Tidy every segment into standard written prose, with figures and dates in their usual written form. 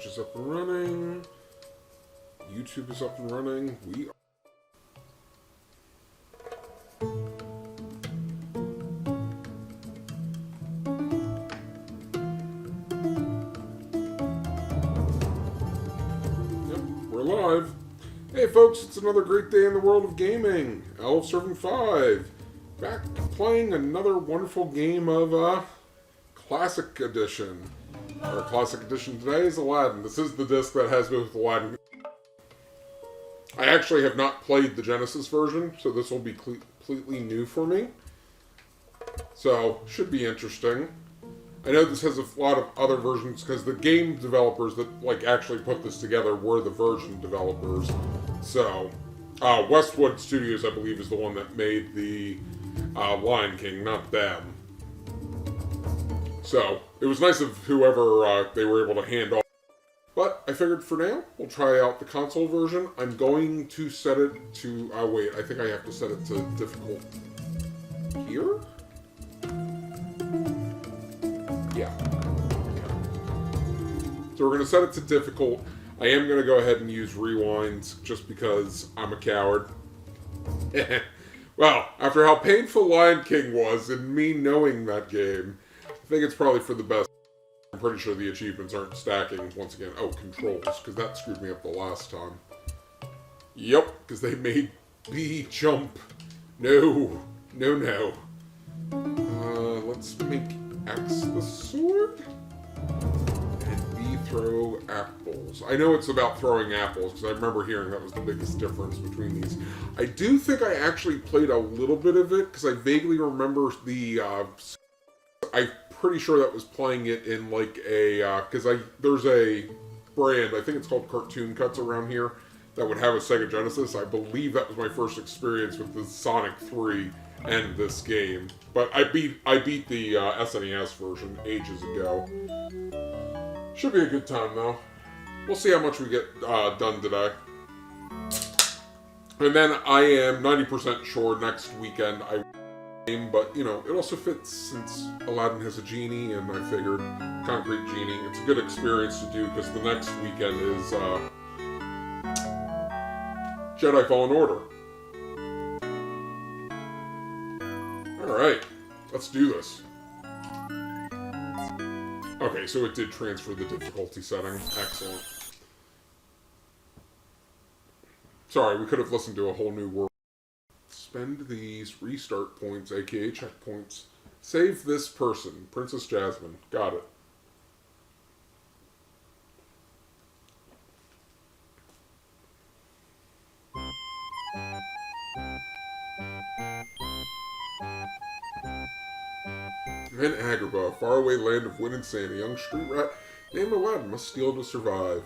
Twitch is up and running. YouTube is up and running. We are. Yep, we're live. Hey folks, it's another great day in the world of gaming. Elf Serving 5. Back playing another wonderful game of Classic Edition. Our Classic Edition today is Aladdin. This is the disc that has both Aladdin. I actually have not played the Genesis version, so this will be completely new for me. So, should be interesting. I know this has a lot of other versions, because the game developers that actually put this together were the version developers. So, Westwood Studios, I believe, is the one that made the Lion King, not them. So, it was nice of whoever they were able to hand off. But I figured for now, we'll try out the console version. I'm going to set it to... wait, I think I have to set it to difficult here? Yeah. Okay. So we're going to set it to difficult. I am going to go ahead and use rewinds just because I'm a coward. Well, after how painful Lion King was and me knowing that game, I think it's probably for the best. I'm pretty sure the achievements aren't stacking once again. Oh, controls, because that screwed me up the last time. Yep, because they made B jump. No. No. Let's make X the sword. And B throw apples. I know it's about throwing apples, because I remember hearing that was the biggest difference between these. I do think I actually played a little bit of it, because I vaguely remember the... I'm pretty sure that was playing it in because there's a brand, I think it's called Cartoon Cuts around here, that would have a Sega Genesis. I believe that was my first experience with the Sonic 3 and this game. But I beat the SNES version ages ago. Should be a good time though. We'll see how much we get done today. And then I am 90% sure next weekend I but, you know, it also fits since Aladdin has a genie, and I figured Concrete Genie. It's a good experience to do, because the next weekend is Jedi Fallen Order. Alright, let's do this. Okay, so it did transfer the difficulty setting. Excellent. Sorry, we could have listened to a whole new world. Spend these restart points, aka checkpoints. Save this person, Princess Jasmine. Got it. In Agrabah, a faraway land of wind and sand, a young street rat named Aladdin must steal to survive.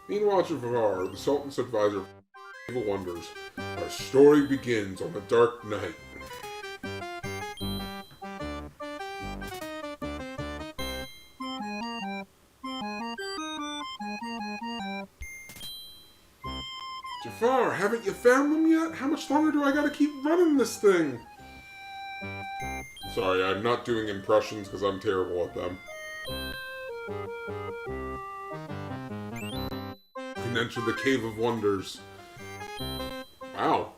Meanwhile, Jafar, the Sultan's advisor, evil wonders. Our story begins on a dark night. Jafar, haven't you found them yet? How much longer do I gotta keep running this thing? Sorry, I'm not doing impressions because I'm terrible at them. And enter the Cave of Wonders. Wow,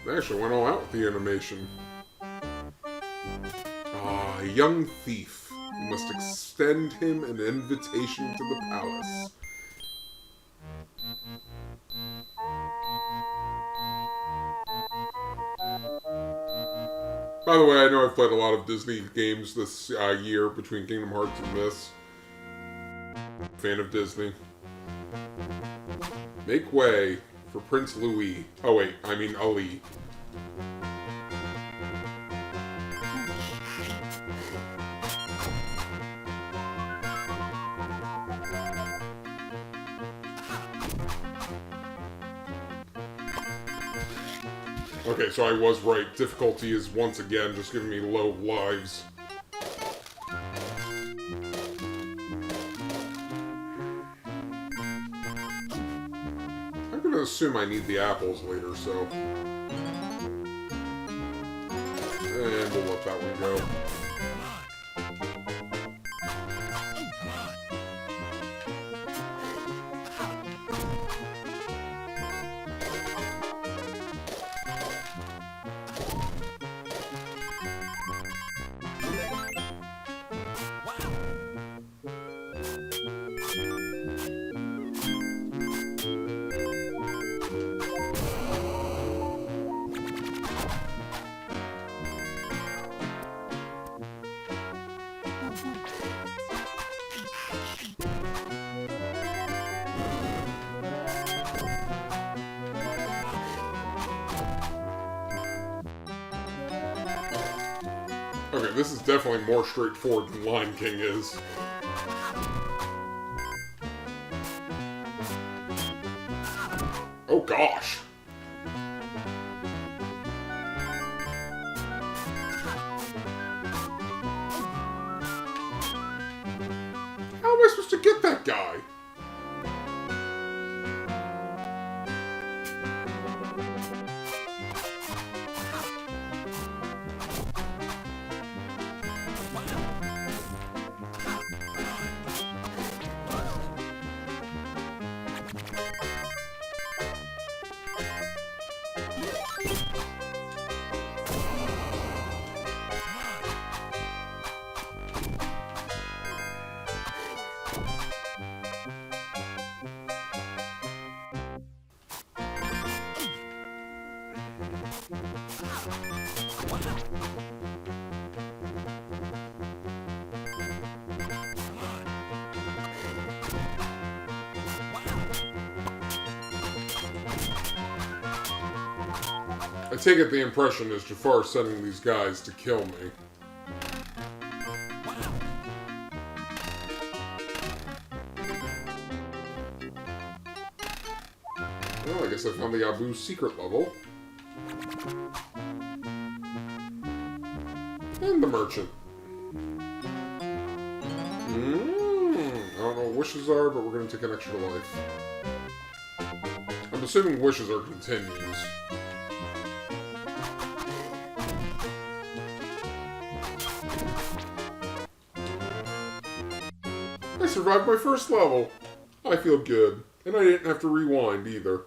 they actually went all out with the animation. Ah, a young thief. You must extend him an invitation to the palace. By the way, I know I've played a lot of Disney games this year between Kingdom Hearts and this. Fan of Disney. Make way for Prince Louis. Oh wait, I mean Ali. Okay, so I was right. Difficulty is once again just giving me low lives. I'm gonna assume I need the apples later, so... And we'll let that one go. Okay, this is definitely more straightforward than Lion King is. Oh gosh! How am I supposed to get that guy? I take it the impression is Jafar's sending these guys to kill me. Well, I guess I found the Abu secret level. And the merchant. I don't know what wishes are, but we're going to take an extra life. I'm assuming wishes are continues. I survived my first level. I feel good. And I didn't have to rewind either.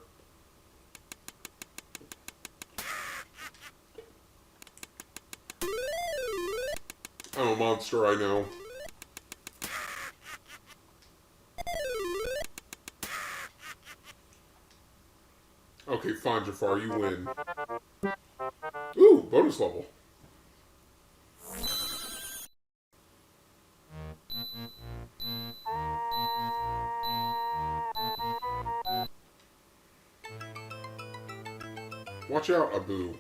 I'm a monster, I know. Okay, fine, Jafar, you win. Ooh, bonus level. Watch out, Abu.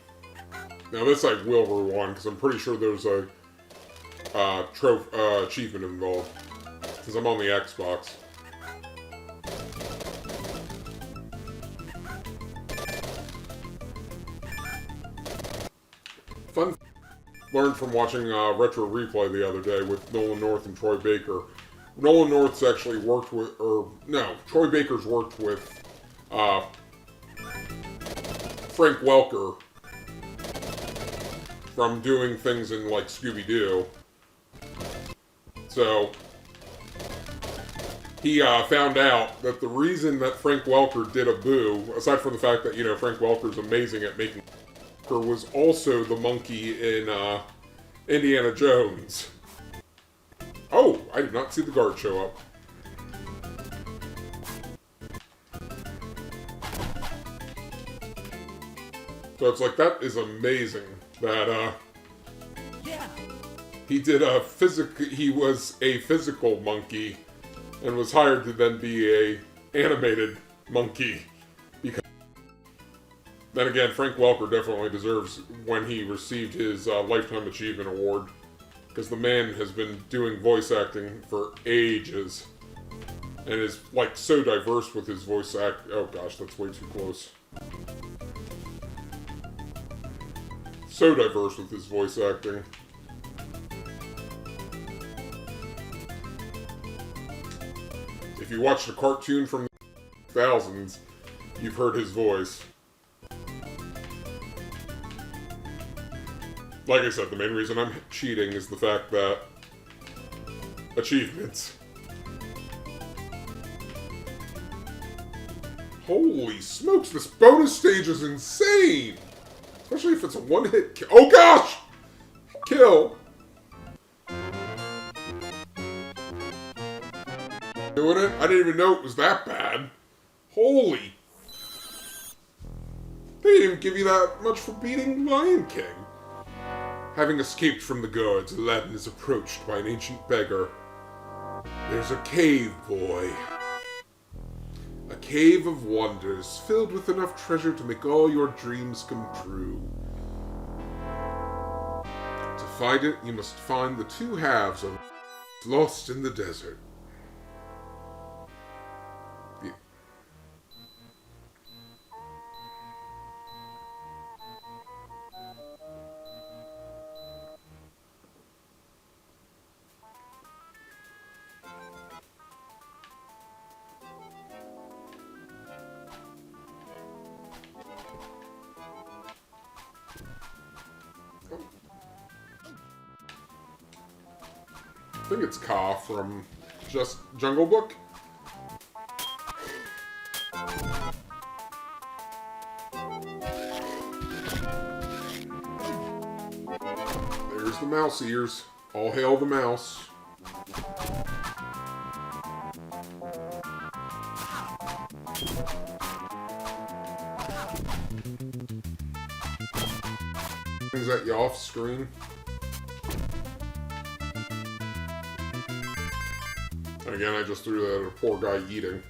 Now this I will rewind, because I'm pretty sure there's a achievement involved. Because I'm on the Xbox. Fun learned from watching Retro Replay the other day with Nolan North and Troy Baker. Nolan North's actually worked with, Troy Baker's worked with Frank Welker from doing things in, like, Scooby-Doo. So, he found out that the reason that Frank Welker did Abu, aside from the fact that, you know, Frank Welker's amazing at making, was also the monkey in Indiana Jones. Oh, I did not see the guard show up. So it's like, that is amazing that he did he was a physical monkey and was hired to then be a animated monkey. Because then again, Frank Welker definitely deserves when he received his Lifetime Achievement Award, because the man has been doing voice acting for ages and is, like, so diverse with his voice act. Oh gosh, that's way too close. So diverse with his voice acting. If you watched a cartoon from the 2000s, you've heard his voice. Like I said, the main reason I'm cheating is the fact that achievements. Holy smokes, this bonus stage is insane! Especially if it's a one-hit kill. Oh gosh! Kill! Doing it? I didn't even know it was that bad. Holy. They didn't even give you that much for beating Lion King. Having escaped from the guards, Aladdin is approached by an ancient beggar. There's a cave, boy. A cave of wonders, filled with enough treasure to make all your dreams come true. To find it, you must find the two halves of lost in the desert. I think it's Ka from just Jungle Book. There's the mouse ears. All hail the mouse. Is that you off screen? Again, I just threw that at a poor guy eating.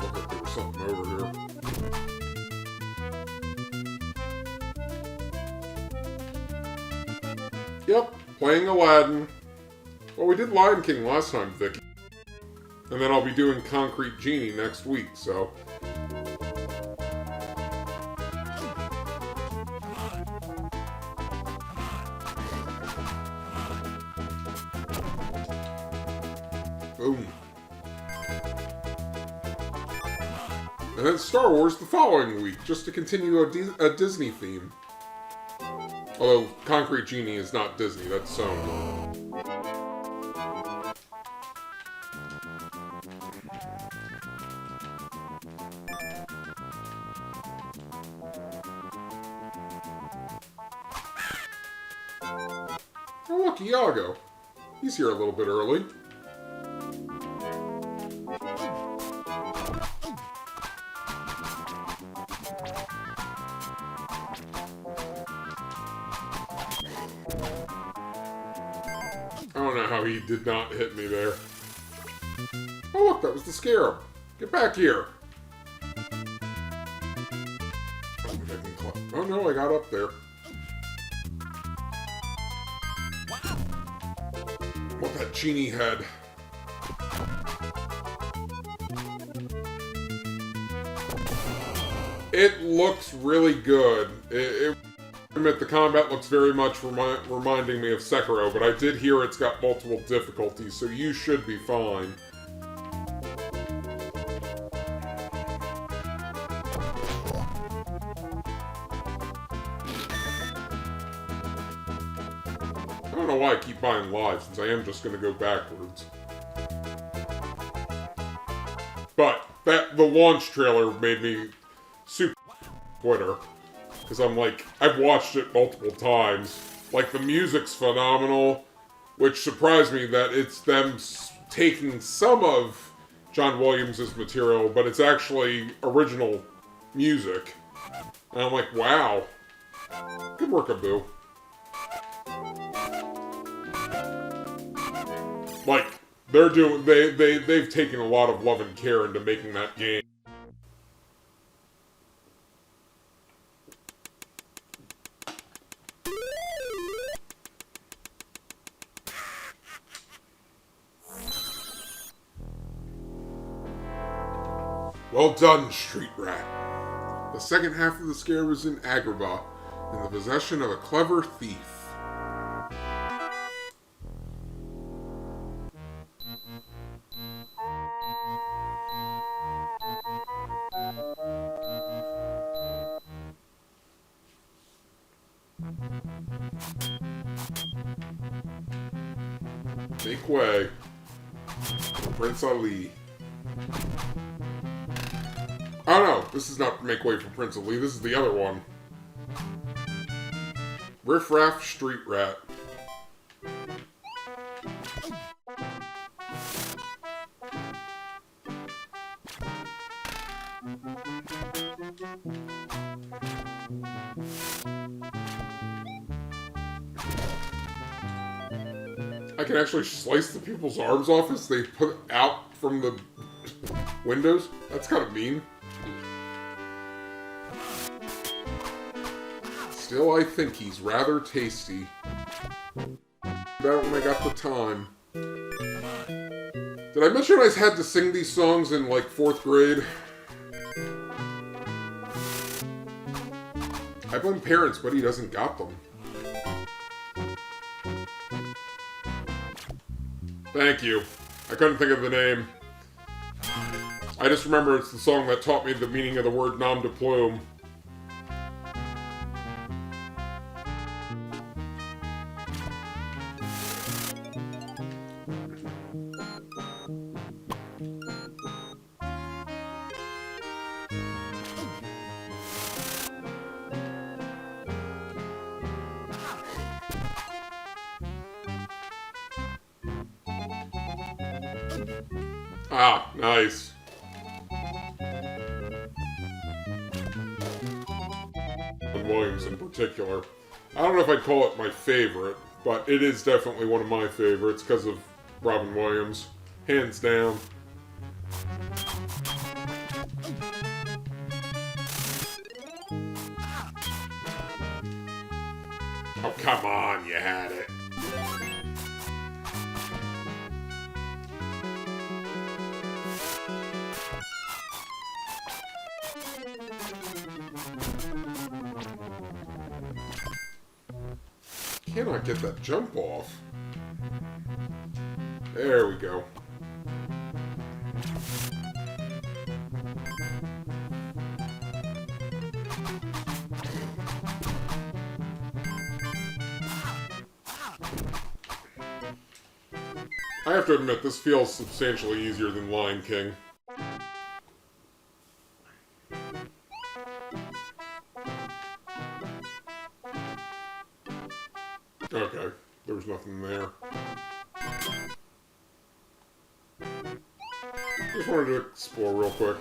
Looked like there was something over here. Yep, playing Aladdin. Well, we did Lion King last time, Vicky. And then I'll be doing Concrete Genie next week, so... Boom. And then Star Wars the following week, just to continue a Disney theme. Although Concrete Genie is not Disney, that's Sony. Oh look, Iago. He's here a little bit early. I don't know how he did not hit me there. Oh look, that was the Scarab. Get back here. Oh no, I got up there. What that genie had. It looks really good. I admit the combat looks very much reminding me of Sekiro, but I did hear it's got multiple difficulties, so you should be fine. I don't know why I keep buying lives, since I am just going to go backwards. But the launch trailer made me super Twitter. Because I'm like, I've watched it multiple times. Like, the music's phenomenal, which surprised me that it's them taking some of John Williams' material, but it's actually original music. And I'm like, wow. Good work, Abu. Like, they've taken a lot of love and care into making that game. Well done, Street Rat. The second half of the scare was in Agrabah, in the possession of a clever thief. Make way for Prince Ali. Oh no, this is not Make Way for Prince Ali, this is the other one. Riff Raff Street Rat. I can actually slice the people's arms off as they put out from the windows? That's kind of mean. Still, I think he's rather tasty. About when I got the time. Did I mention I had to sing these songs in, like, 4th grade? I blame parents, but he doesn't got them. Thank you. I couldn't think of the name. I just remember it's the song that taught me the meaning of the word nom de plume. Ah, nice. Williams in particular. I don't know if I'd call it my favorite, but it is definitely one of my favorites because of Robin Williams. Hands down. Oh, come on, you had it. Cannot get that jump off. There we go. I have to admit, this feels substantially easier than Lion King. Okay, there was nothing there. Just wanted to explore real quick.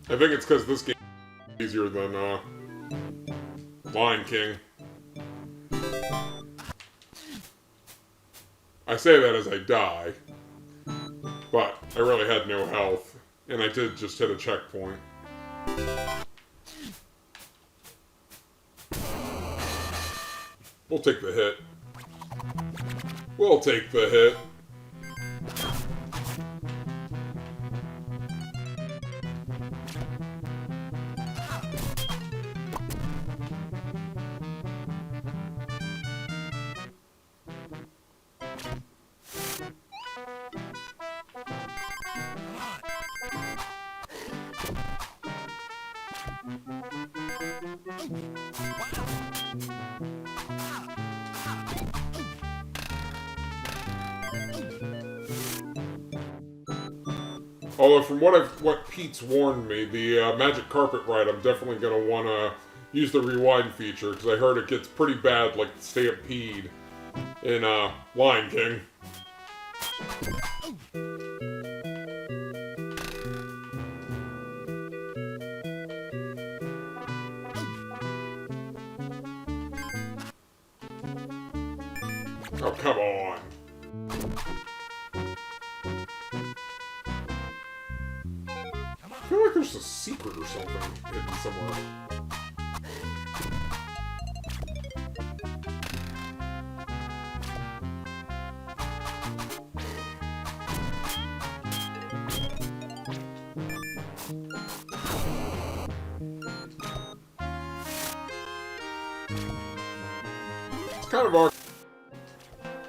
I think it's because this game is easier than Lion King. I say that as I die. But I really had no health, and I did just hit a checkpoint. We'll take the hit. We'll take the hit. Although from what Pete's warned me, the magic carpet ride, I'm definitely going to want to use the rewind feature, because I heard it gets pretty bad, like the Stampede in Lion King. Oh, come on. I feel like there's a secret or something hidden somewhere. It's kind of awkward.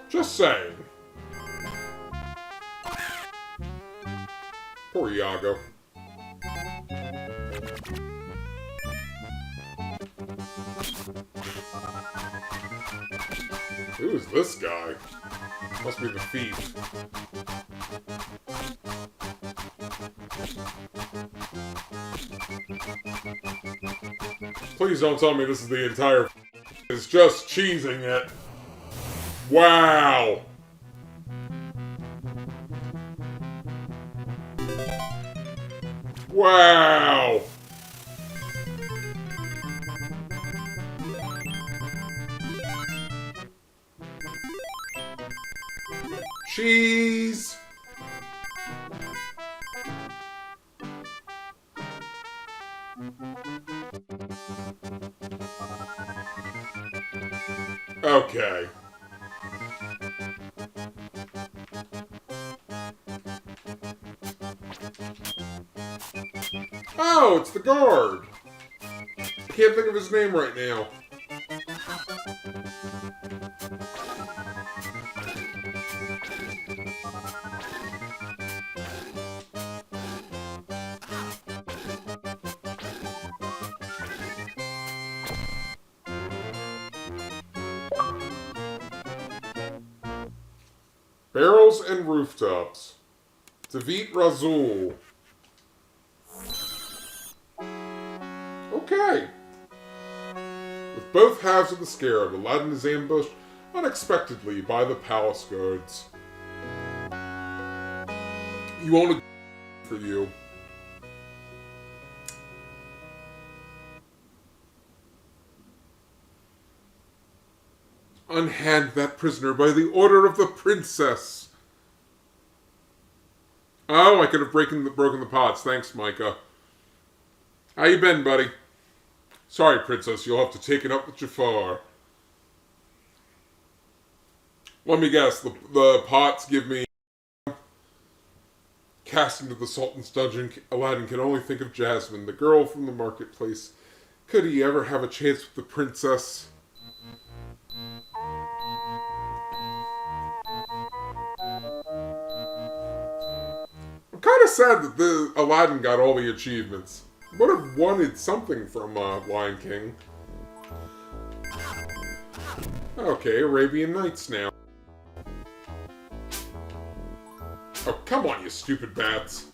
Just saying. Poor Iago. Who's this guy? Must be the thief. Please don't tell me this is the entire... It's just cheesing it. Wow! Wow! Cheese! Okay. Oh, it's the guard! I can't think of his name right now. Barrels and rooftops. Tavit Razul. Okay. With both halves of the scarab, Aladdin is ambushed unexpectedly by the palace guards. You want a for you. Unhand that prisoner by the order of the princess. Oh, I could have broken the pots. Thanks, Micah. How you been, buddy? Sorry, princess. You'll have to take it up with Jafar. Let me guess. The pots give me... Cast into the Sultan's dungeon, Aladdin can only think of Jasmine, the girl from the marketplace. Could he ever have a chance with the princess? I'm kind of sad that the Aladdin got all the achievements. Would have wanted something from Lion King. Okay, Arabian Nights now. Oh, come on, you stupid bats.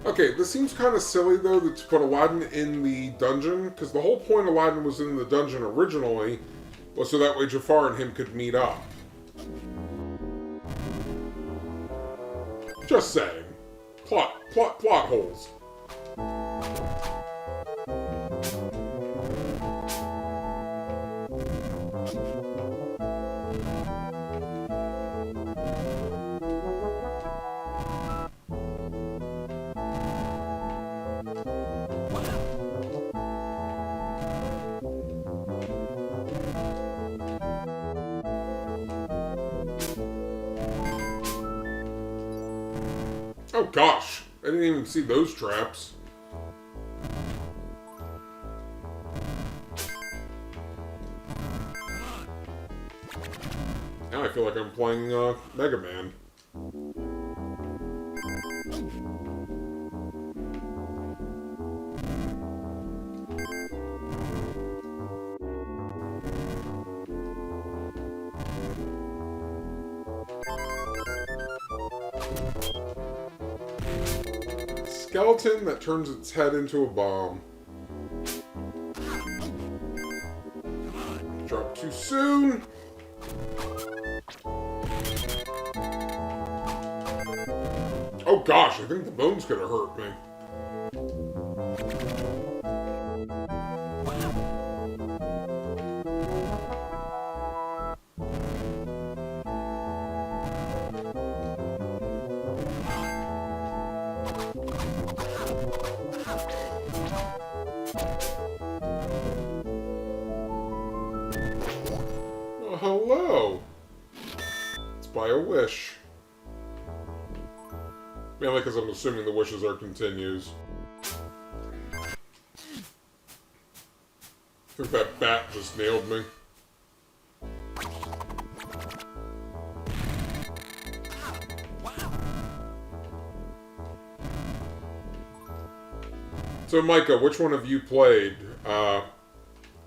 Okay, this seems kind of silly, though, to put Aladdin in the dungeon, because the whole point Aladdin was in the dungeon originally was so that way Jafar and him could meet up. Just saying. Plot holes. Oh gosh, I didn't even see those traps. Now I feel like I'm playing Mega Man. Skeleton that turns its head into a bomb. Drop too soon. Oh gosh, I think the bone's gonna hurt me. Oh, hello. It's by a wish. Mainly because I'm assuming the wishes are continues. I think that bat just nailed me. So, Micah, which one have you played?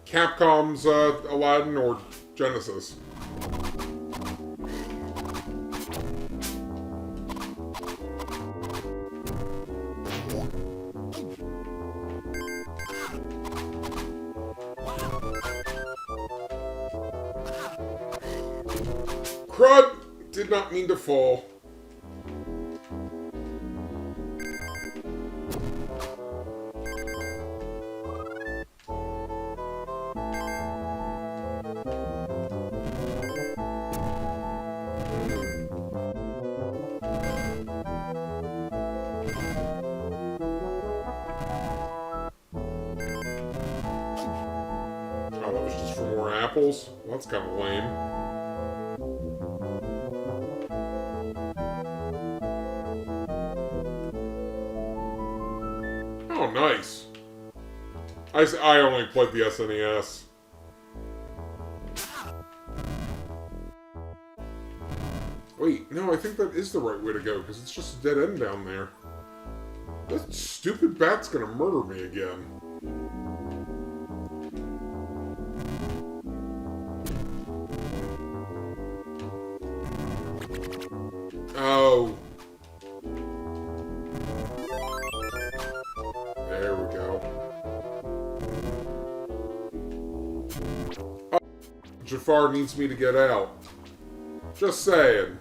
Capcom's Aladdin or Genesis? crud! Did not mean to fall. Oh, that was just for more apples? Well, that's kind of lame. Oh, nice. I only played the SNES. Wait, no, I think that is the right way to go, because it's just a dead end down there. That stupid bat's gonna murder me again. Oh. There we go. Oh, Jafar needs me to get out. Just saying.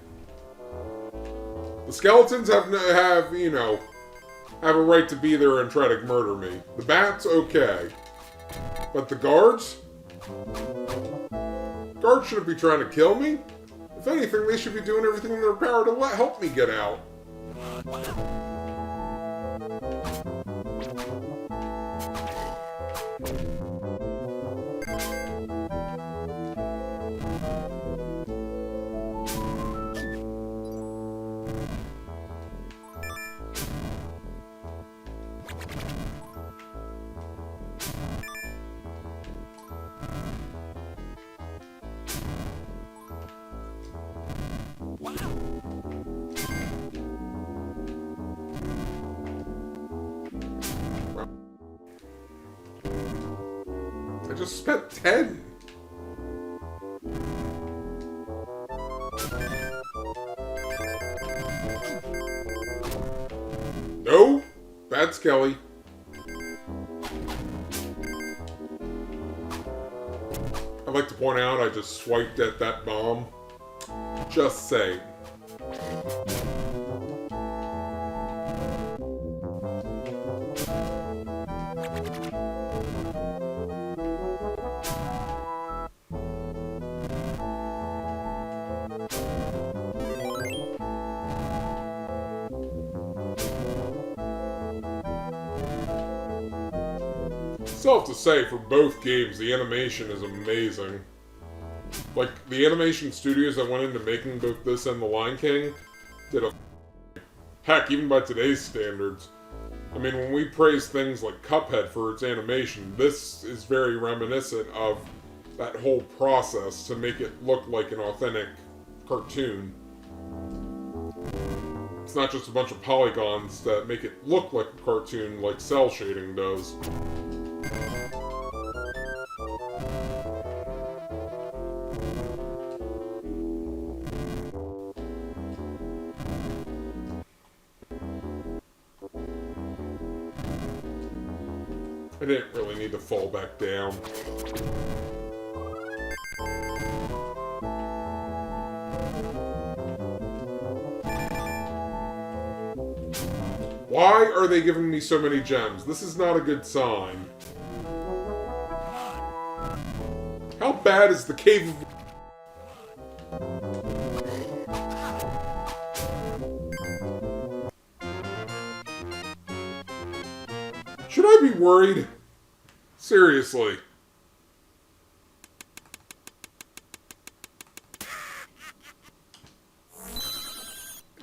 The skeletons have a right to be there and try to murder me. The bat's okay. But the guards? Guards shouldn't be trying to kill me. If anything, they should be doing everything in their power to help me get out. I just spent 10. No, bad Skelly. I'd like to point out I just swiped at that bomb. Just saying. Still have to say, for both games, the animation is amazing. Like, the animation studios that went into making both this and The Lion King did a heck, even by today's standards. I mean, when we praise things like Cuphead for its animation, this is very reminiscent of that whole process to make it look like an authentic cartoon. It's not just a bunch of polygons that make it look like a cartoon like cell shading does. I didn't really need to fall back down. Why are they giving me so many gems? This is not a good sign. How bad is the Cave of... Should I be worried? Seriously.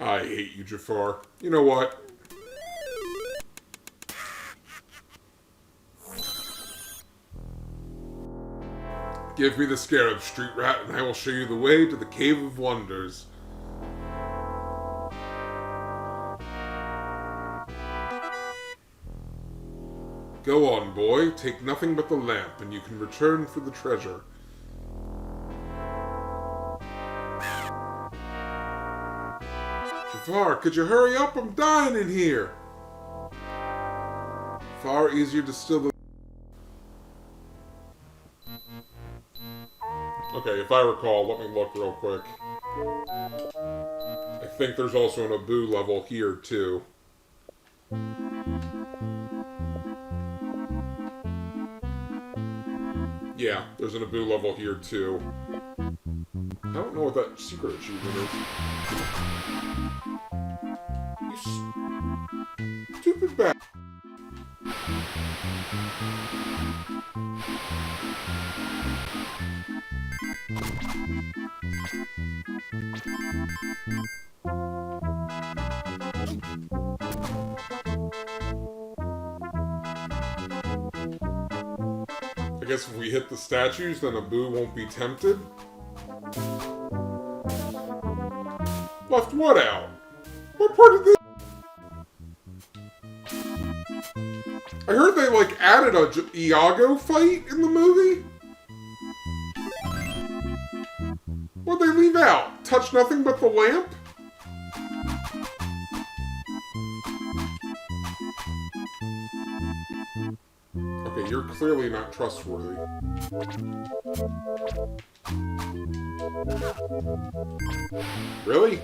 I hate you, Jafar. You know what? Give me the Scarab Street Rat and I will show you the way to the Cave of Wonders. Go on, boy. Take nothing but the lamp, and you can return for the treasure. Jafar, could you hurry up? I'm dying in here. Far easier to still the... Okay, if I recall, let me look real quick. I think there's also an Abu level here, too. Yeah, there's an Abu level here, too. I don't know what that secret achievement is. You stupid bastard. I guess if we hit the statues, then Abu won't be tempted. Left what out? What part of this? I heard they, like, added a Iago fight in the movie? What'd they leave out? Touch nothing but the lamp? Okay, you're clearly not trustworthy. Really?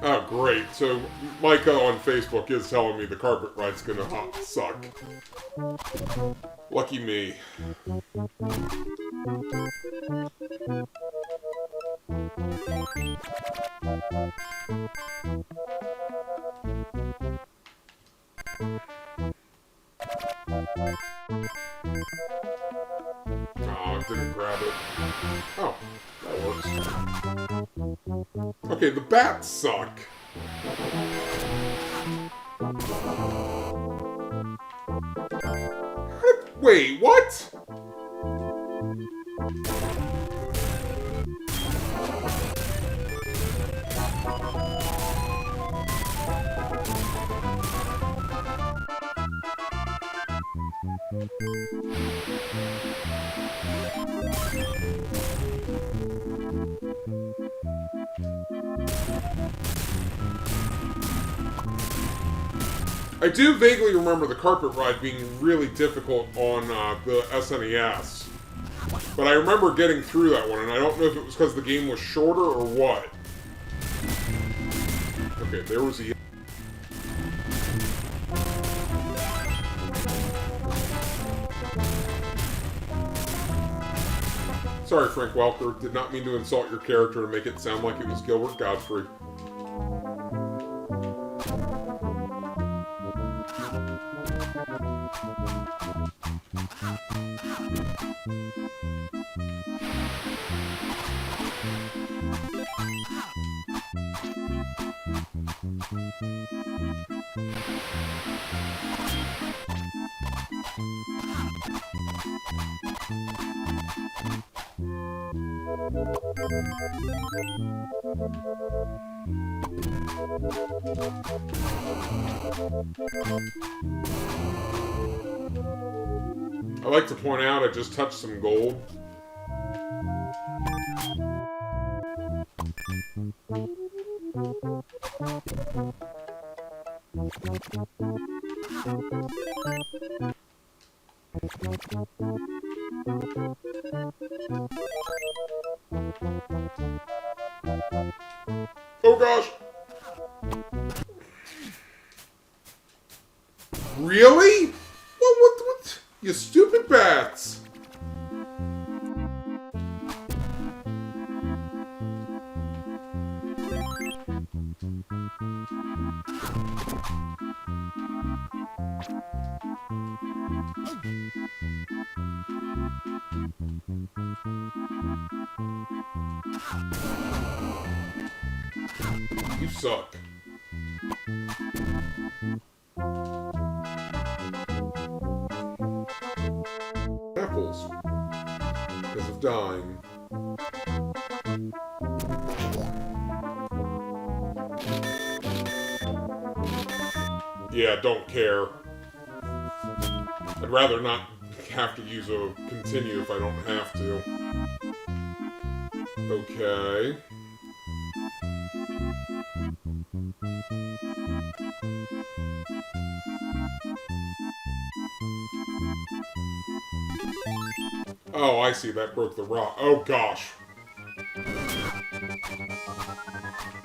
Oh, great. So, Micah on Facebook is telling me the carpet ride's gonna suck. Lucky me. Oh, it didn't grab it. Oh, that works. Okay, the bats suck. Wait, what? I do vaguely remember the carpet ride being really difficult on the SNES. But I remember getting through that one, and I don't know if it was because the game was shorter or what. Okay, there was the... Sorry, Frank Welker. Did not mean to insult your character to make it sound like it was Gilbert Godfrey. I like to point out I just touched some gold. Oh gosh! Really? What? You stupid bats! You suck. Apples. Because of dying. Yeah, don't care. I'd rather not have to use a continue if I don't have to. Okay. Oh, I see. That broke the rock. Oh, gosh.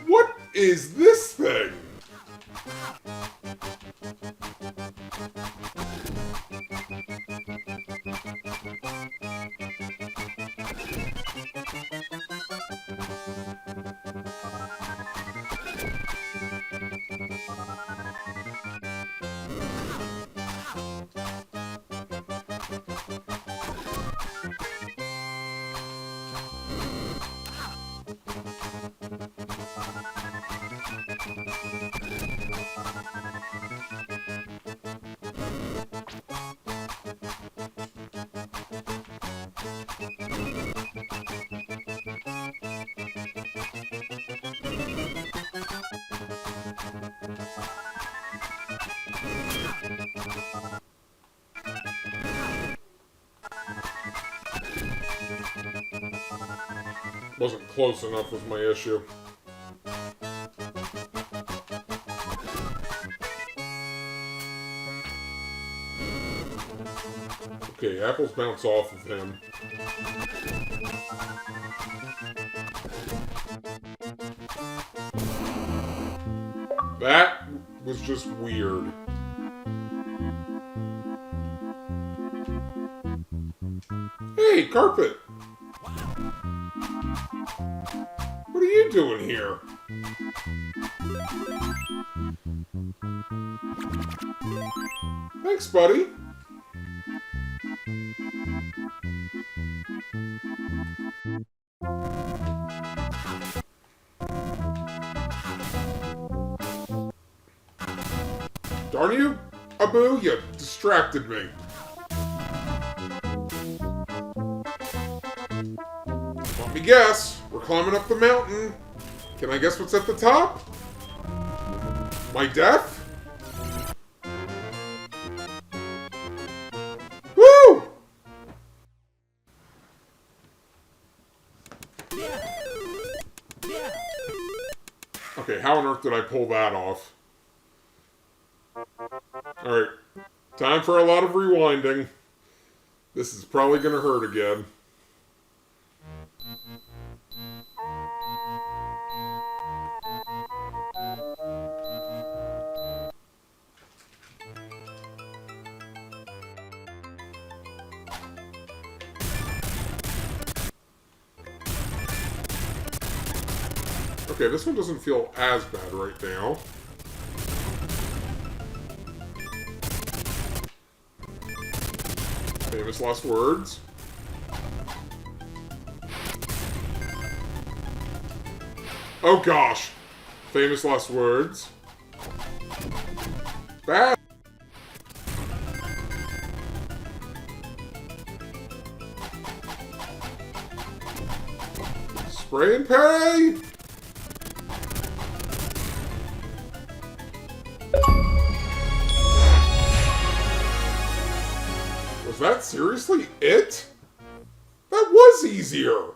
What is this thing? Wasn't close enough was my issue. Okay, apples bounce off of him. That was just weird. Hey, carpet! What are you doing here? Thanks, buddy. Darn you, Abu, you distracted me. Let me guess. We're climbing up the mountain. Can I guess what's at the top? My death? Woo! Okay, how on earth did I pull that off? Alright, time for a lot of rewinding. This is probably going to hurt again. Okay, this one doesn't feel as bad right now. Famous last words. Oh gosh! Famous last words. Bad! Spray and pay! Was that seriously it? That was easier!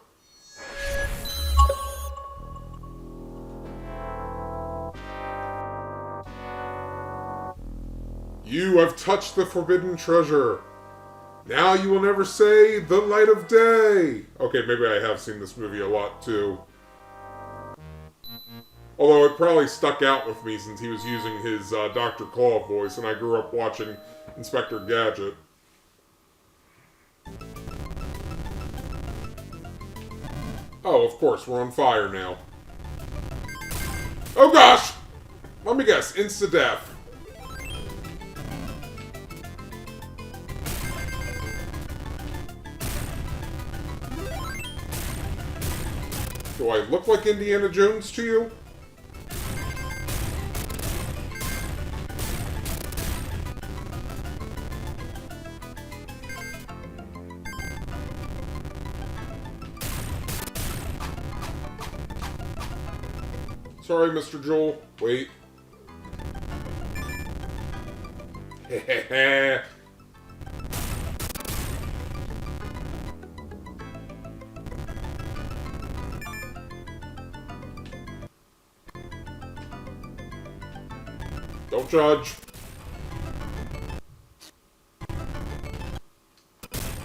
You have touched the forbidden treasure. Now you will never say the light of day. Okay, maybe I have seen this movie a lot too. Although it probably stuck out with me since he was using his Dr. Claw voice and I grew up watching Inspector Gadget. Oh, of course, we're on fire now. Oh gosh! Let me guess, insta-death. Do I look like Indiana Jones to you? Sorry, Mr. Joel. Wait. Hehehe. Don't judge.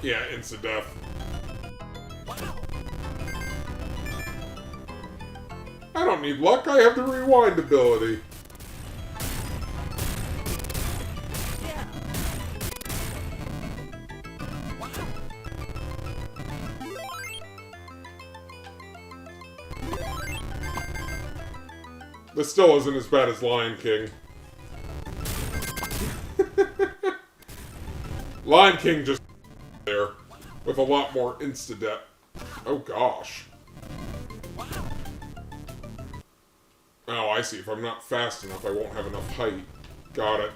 Yeah, insta-death. I don't need luck, I have the rewind ability. This still isn't as bad as Lion King. Lion King just there with a lot more insta-death. Oh gosh. Oh, I see. If I'm not fast enough, I won't have enough height. Got it.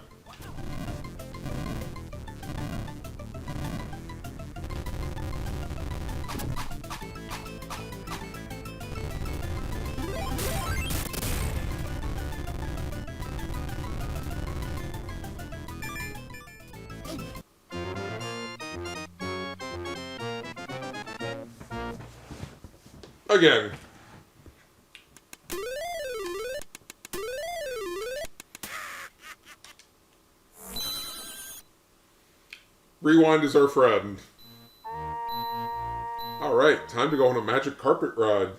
Again. Rewind is our friend. Alright, time to go on a magic carpet ride.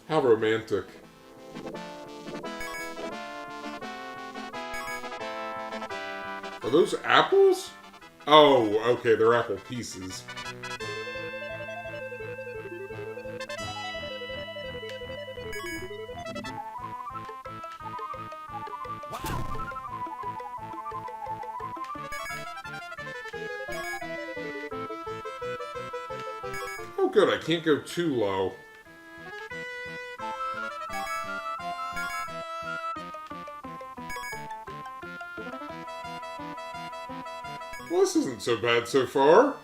How romantic. Are those apples? Oh, okay, they're apple pieces. Oh good, I can't go too low. Well, this isn't so bad so far.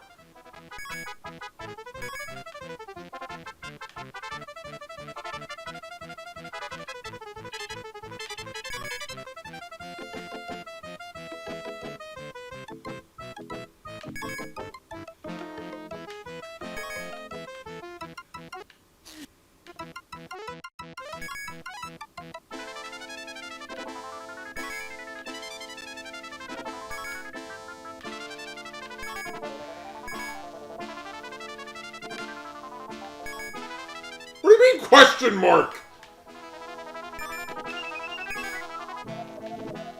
What do you mean, question mark?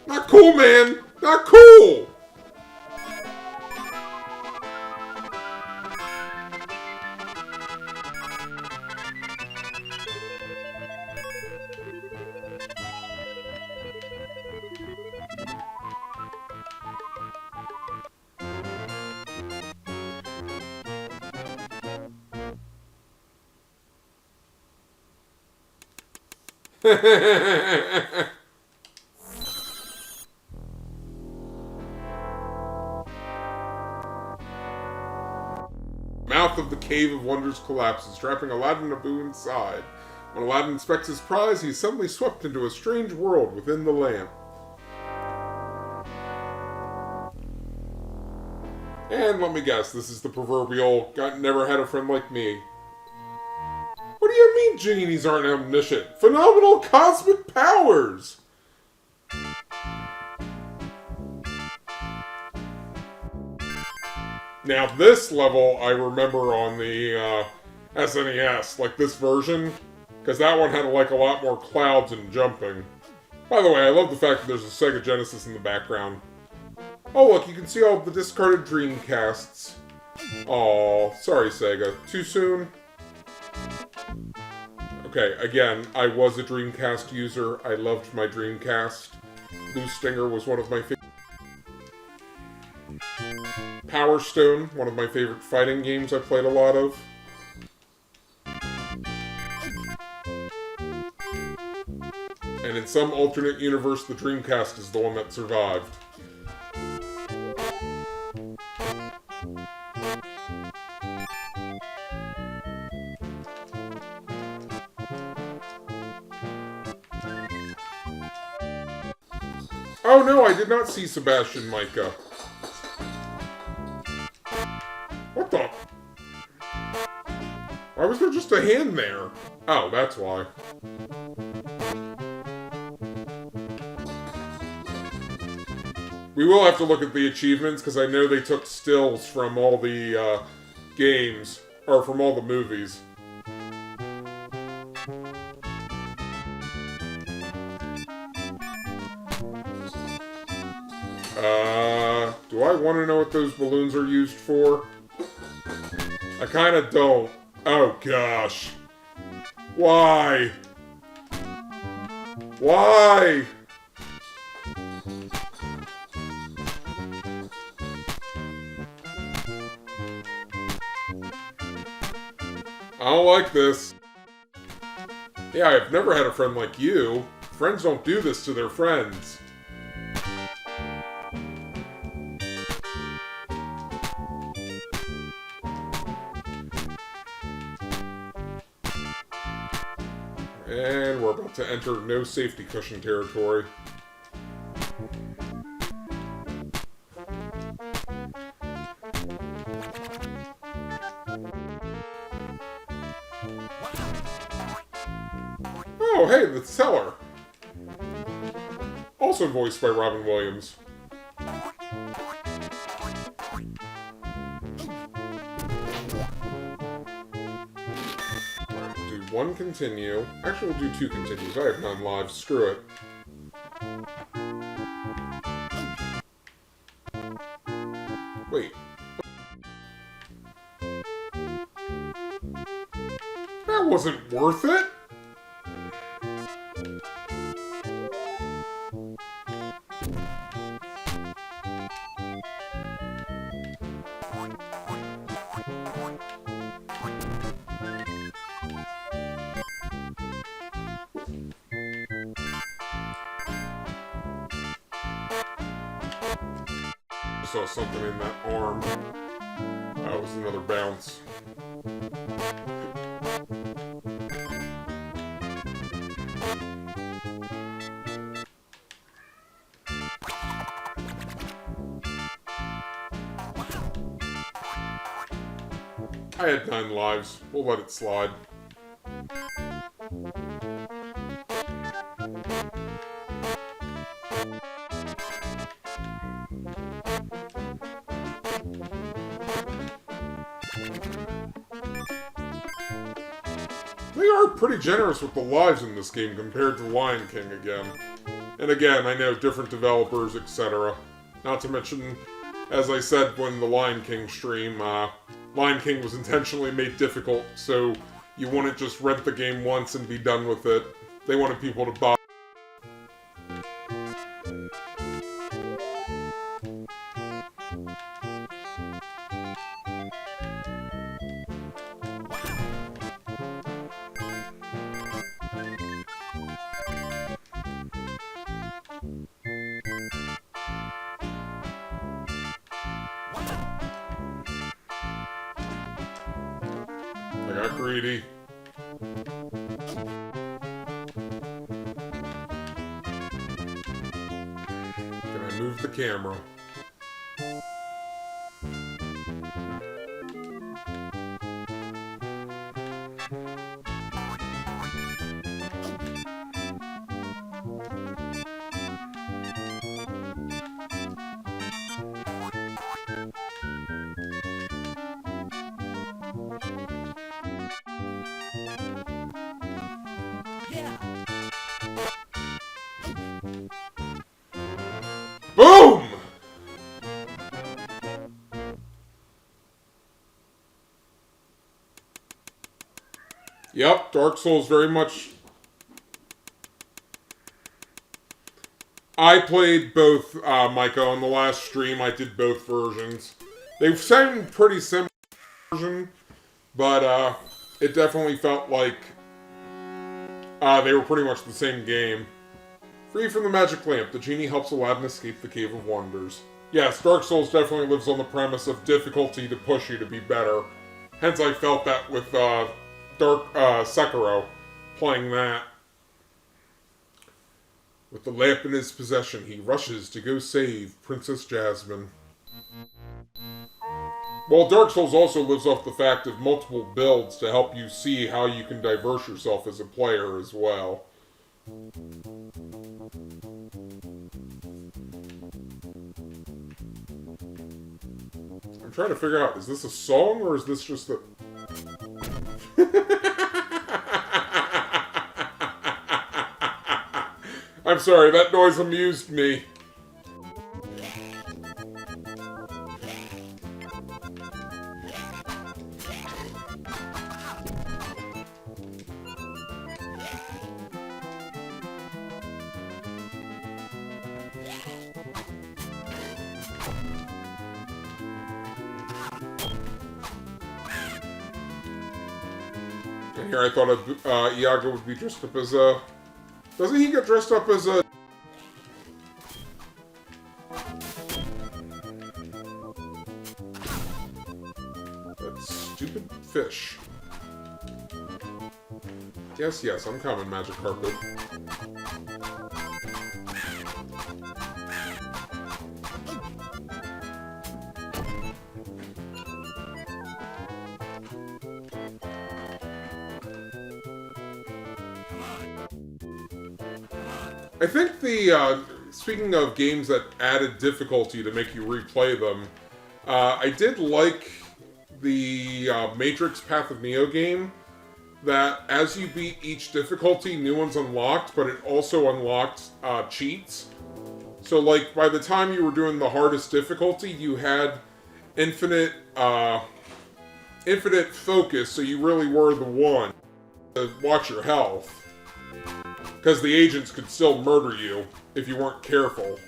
Not cool, man! Not cool! Mouth of the Cave of Wonders collapses, trapping Aladdin and Abu inside. When Aladdin inspects his prize, he is suddenly swept into a strange world within the lamp. And let me guess, this is the proverbial, never had a friend like me. What do you mean genies aren't omniscient? Phenomenal cosmic powers! Now this level I remember on the SNES, like this version, because that one had like a lot more clouds and jumping. By the way, I love the fact that there's a Sega Genesis in the background. Oh look, you can see all the discarded Dreamcasts. Aw, sorry Sega. Too soon? Okay, again, I was a Dreamcast user. I loved my Dreamcast. Blue Stinger was one of my favorite. Power Stone, one of my favorite fighting games I played a lot of. And in some alternate universe, the Dreamcast is the one that survived. Oh no, I did not see Sebastian Micah. What the? Why was there just a hand there? Oh, that's why. We will have to look at the achievements, because I know they took stills from all the games, or from all the movies. Do I want to know what those balloons are used for? I kind of don't. Oh, gosh. Why? Why? I don't like this. Yeah, I've never had a friend like you. Friends don't do this to their friends. And we're about to enter no safety cushion territory. Oh, hey, the seller. Also voiced by Robin Williams. We'll do one continue. Actually, we'll do 2 continues. I have 9 lives. Screw it. Wait. That wasn't worth it? I saw something in that arm. That was another bounce. I had 9 lives. We'll let it slide. They are pretty generous with the lives in this game compared to Lion King again. And again, I know different developers, etc. Not to mention, as I said when the Lion King stream, Lion King was intentionally made difficult, so you wouldn't just rent the game once and be done with it. They wanted people to buy. I got greedy. Can I move the camera? Boom! Yep, Dark Souls very much. I played both, Micah, on the last stream. I did both versions. They sound pretty similar version, but it definitely felt like they were pretty much the same game. Free from the magic lamp, the genie helps Aladdin escape the Cave of Wonders. Yes, Dark Souls definitely lives on the premise of difficulty to push you to be better. Hence I felt that with Sekiro, playing that. With the lamp in his possession, he rushes to go save Princess Jasmine. Well, Dark Souls also lives off the fact of multiple builds to help you see how you can diverse yourself as a player as well. I'm trying to figure out, is this a song or is this just a... I'm sorry, that noise amused me. And here I thought Iago would be dressed up as a... Doesn't he get dressed up as a... That stupid fish. Yes, yes, I'm coming, Magic Carpet. I think the, speaking of games that added difficulty to make you replay them, I did like the Matrix Path of Neo game, that as you beat each difficulty, new ones unlocked, but it also unlocked cheats. So, like, by the time you were doing the hardest difficulty, you had infinite focus, so you really were the one to watch your health. Because the agents could still murder you if you weren't careful.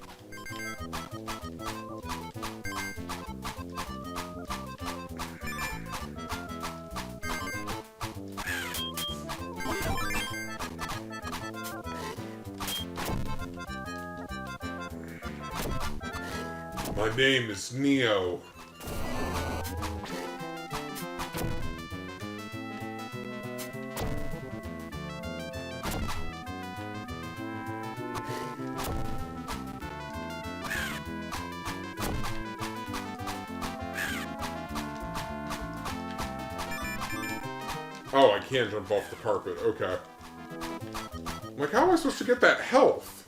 My name is Neo. Oh, I can't jump off the carpet. Okay. I'm like, how am I supposed to get that health?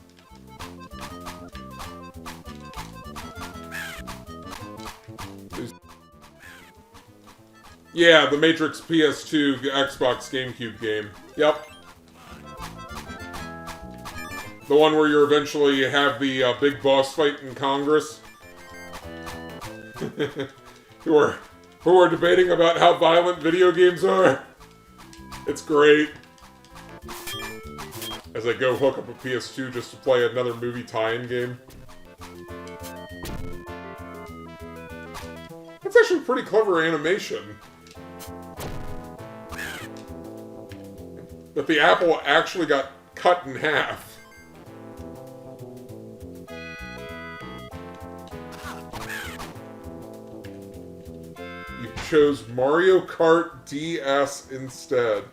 Yeah, the Matrix PS2 Xbox GameCube game. Yep. The one where you eventually have the big boss fight in Congress. who are debating about how violent video games are. It's great. As I go hook up a PS2 just to play another movie tie-in game. That's actually pretty clever animation. That the apple actually got cut in half. You chose Mario Kart DS instead.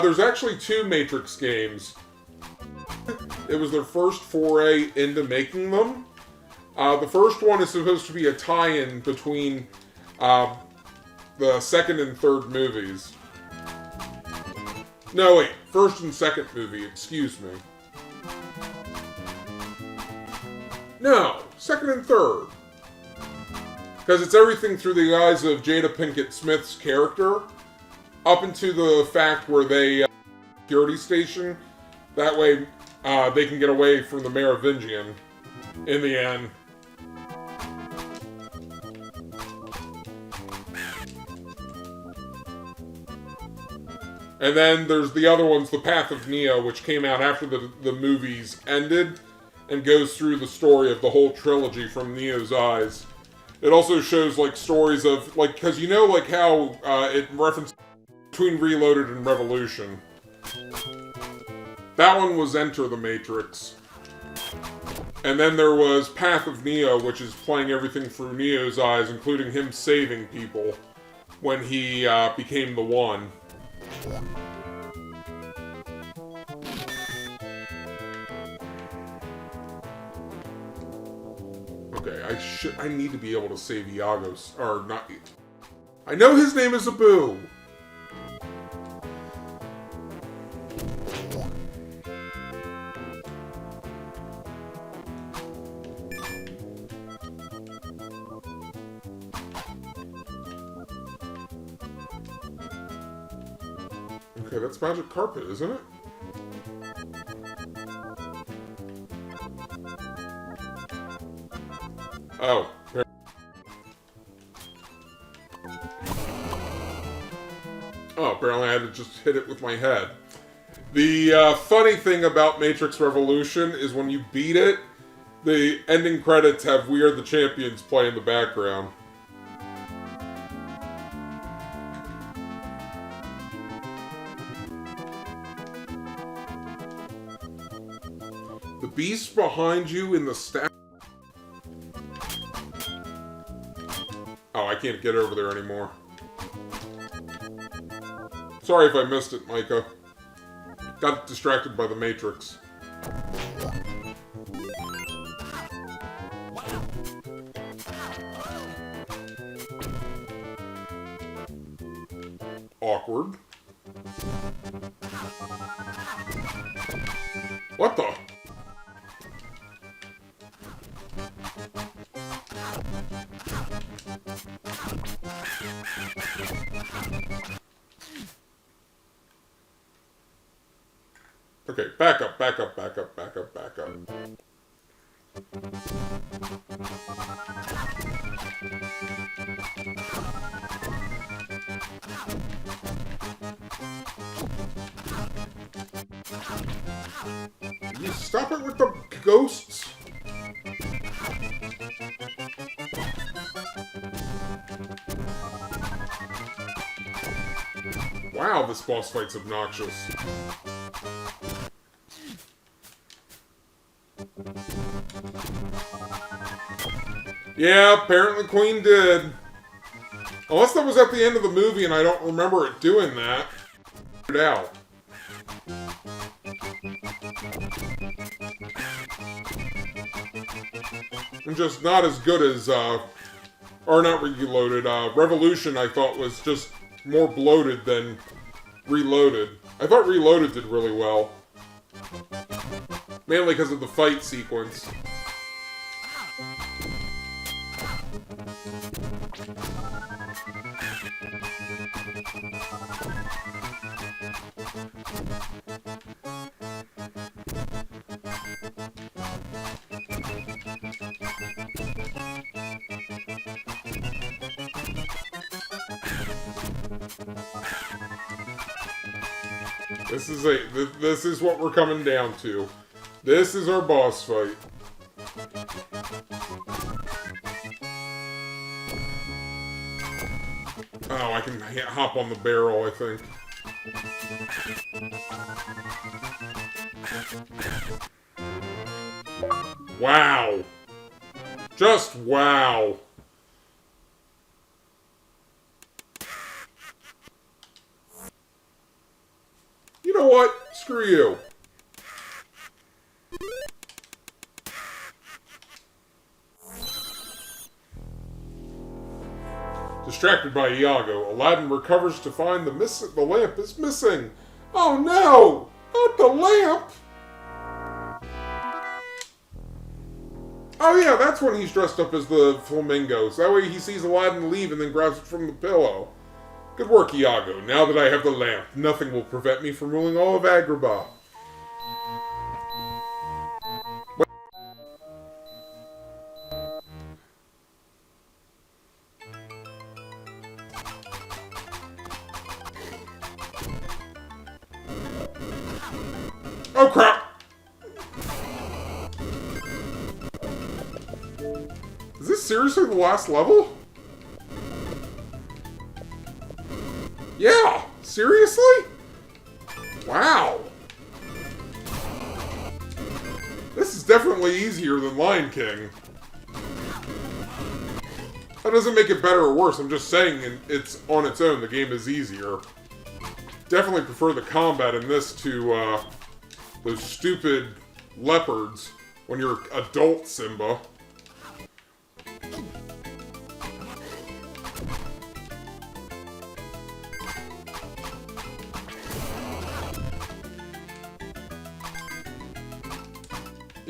There's actually 2 Matrix games. It was their first foray into making them. The first one is supposed to be a tie-in between the second and third movies. No, wait. First and second movie, excuse me. No, second and third. Because it's everything through the eyes of Jada Pinkett Smith's character, up into the fact where they security station. That way, they can get away from the Merovingian in the end. And then there's the other ones, The Path of Neo, which came out after the movies ended, and goes through the story of the whole trilogy from Neo's eyes. It also shows, like, stories of, like, because you know, like, how it references between Reloaded and Revolution. That one was Enter the Matrix. And then there was Path of Neo, which is playing everything through Neo's eyes, including him saving people when he became the One. Okay, I need to be able to save Iago's, or not. I know his name is Abu. Okay, that's magic carpet, isn't it? Oh. Oh, apparently I had to just hit it with my head. The funny thing about Matrix Revolution is when you beat it, the ending credits have We Are the Champions play in the background. The beast behind you in the stack. Oh, I can't get over there anymore. Sorry if I missed it, Micah. Got distracted by the Matrix. Awkward. What the? Okay, back up, back up, back up, back up, back up. You stop it with the ghosts. Wow, this boss fight's obnoxious. Yeah, apparently Queen did. Unless that was at the end of the movie and I don't remember it doing that. Figured it out. I'm just not as good as, or not Reloaded. Revolution I thought was just more bloated than Reloaded. I thought Reloaded did really well. Mainly because of the fight sequence. This is what we're coming down to. This is our boss fight. Oh, I can hop on the barrel, I think. Wow. Just wow. You know what? Screw you. Distracted by Iago, Aladdin recovers to find the lamp is missing. Oh no! Not the lamp! Oh yeah, that's when he's dressed up as the flamingos. That way he sees Aladdin leave and then grabs it from the pillow. Good work, Iago. Now that I have the lamp, nothing will prevent me from ruling all of Agrabah. Oh crap! Is this seriously the last level? Yeah! Seriously? Wow! This is definitely easier than Lion King. That doesn't make it better or worse, I'm just saying it's on its own, the game is easier. Definitely prefer the combat in this to, those stupid leopards when you're adult Simba.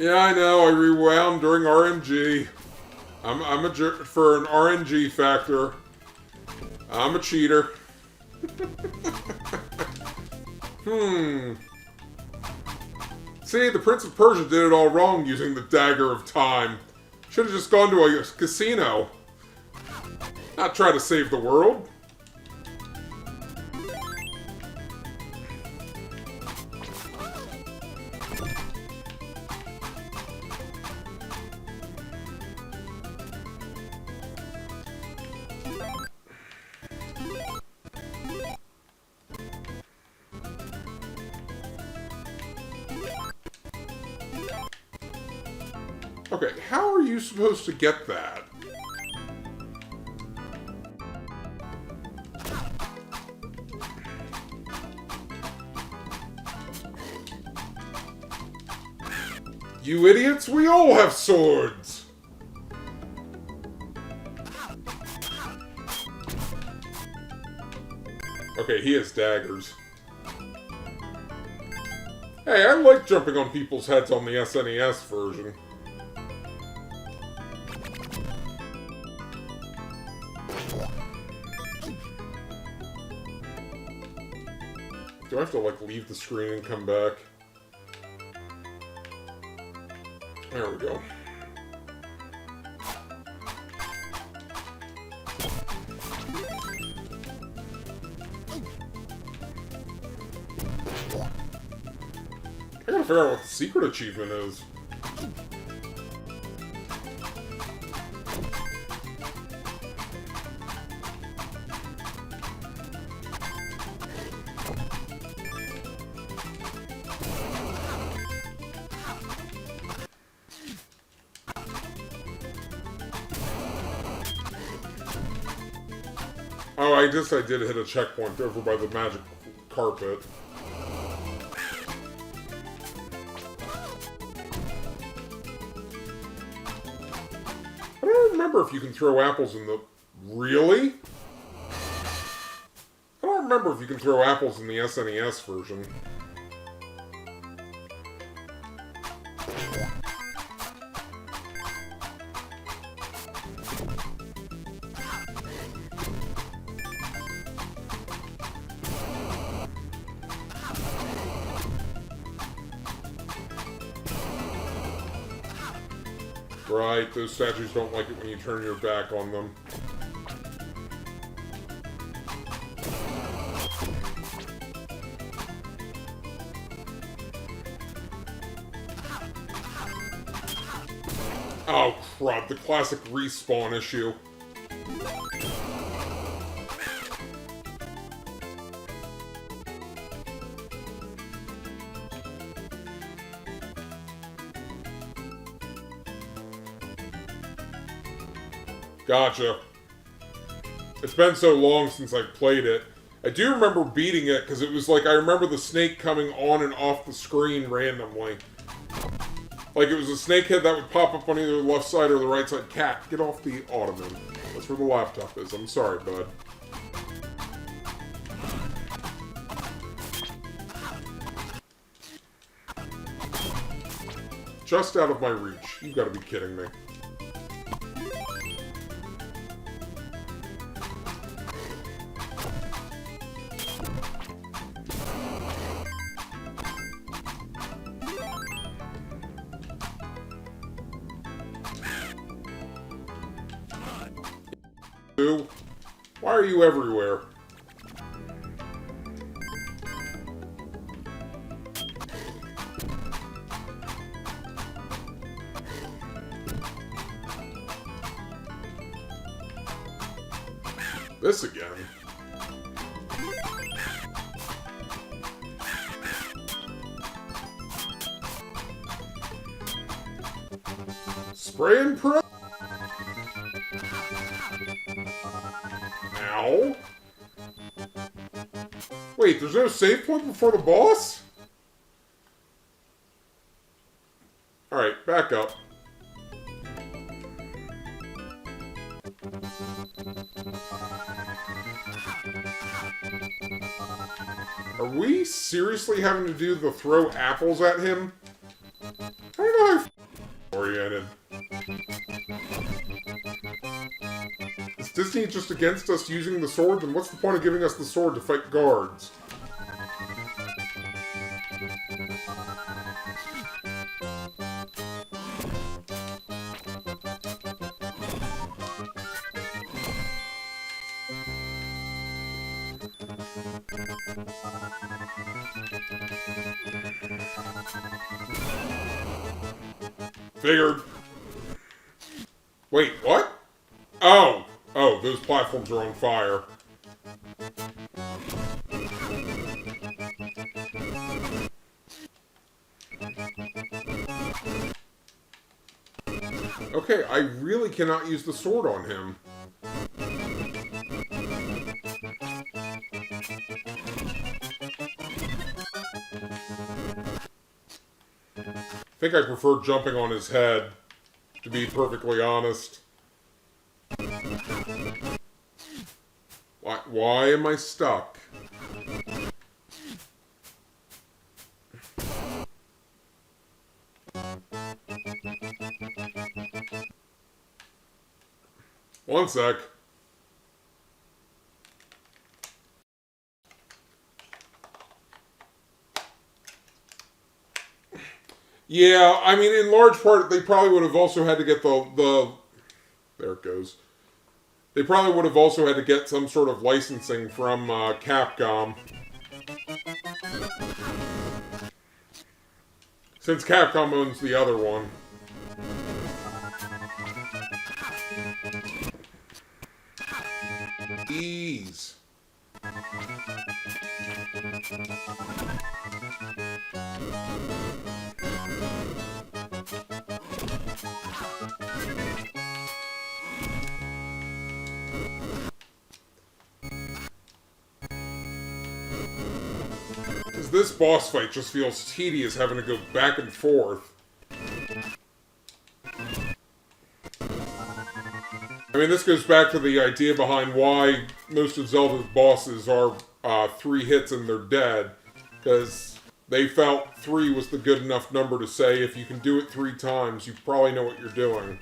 Yeah, I know. I rewound during RNG. I'm a jerk for an RNG factor. I'm a cheater. See, the Prince of Persia did it all wrong using the Dagger of Time. Should have just gone to a casino. Not try to save the world. Okay, how are you supposed to get that? You idiots, we all have swords! Okay, he has daggers. Hey, I like jumping on people's heads on the SNES version. Do I have to, like, leave the screen and come back? There we go. I gotta figure out what the secret achievement is. Oh, I guess I did hit a checkpoint over by the magic carpet. I don't remember if you can throw apples in the... Really? I don't remember if you can throw apples in the SNES version. Right, those statues don't like it when you turn your back on them. Oh crud, the classic respawn issue. Gotcha. It's been so long since I played it. I do remember beating it, because it was like, I remember the snake coming on and off the screen randomly. Like, it was a snake head that would pop up on either the left side or the right side. Cat, get off the ottoman. That's where the laptop is. I'm sorry, bud. Just out of my reach. You gotta be kidding me. Why are you everywhere? This again. Spray and pray. Ow. Wait, there's no save point before the boss? Alright, back up. Are we seriously having to do the throw apples at him? I don't know how oriented. Is Disney just against us using the sword? Then what's the point of giving us the sword to fight guards? Figured. Wait, what? Oh! Oh, those platforms are on fire. Okay, I really cannot use the sword on him. I think I prefer jumping on his head, to be perfectly honest. Why am I stuck? One sec. Yeah, I mean, in large part, they probably would have also had to get the there it goes. They probably would have also had to get some sort of licensing from Capcom. Since Capcom owns the other one. Ease. Because this boss fight just feels tedious having to go back and forth. I mean, this goes back to the idea behind why most of Zelda's bosses are 3 hits and they're dead. Because they felt 3 was the good enough number to say if you can do it 3 times, you probably know what you're doing.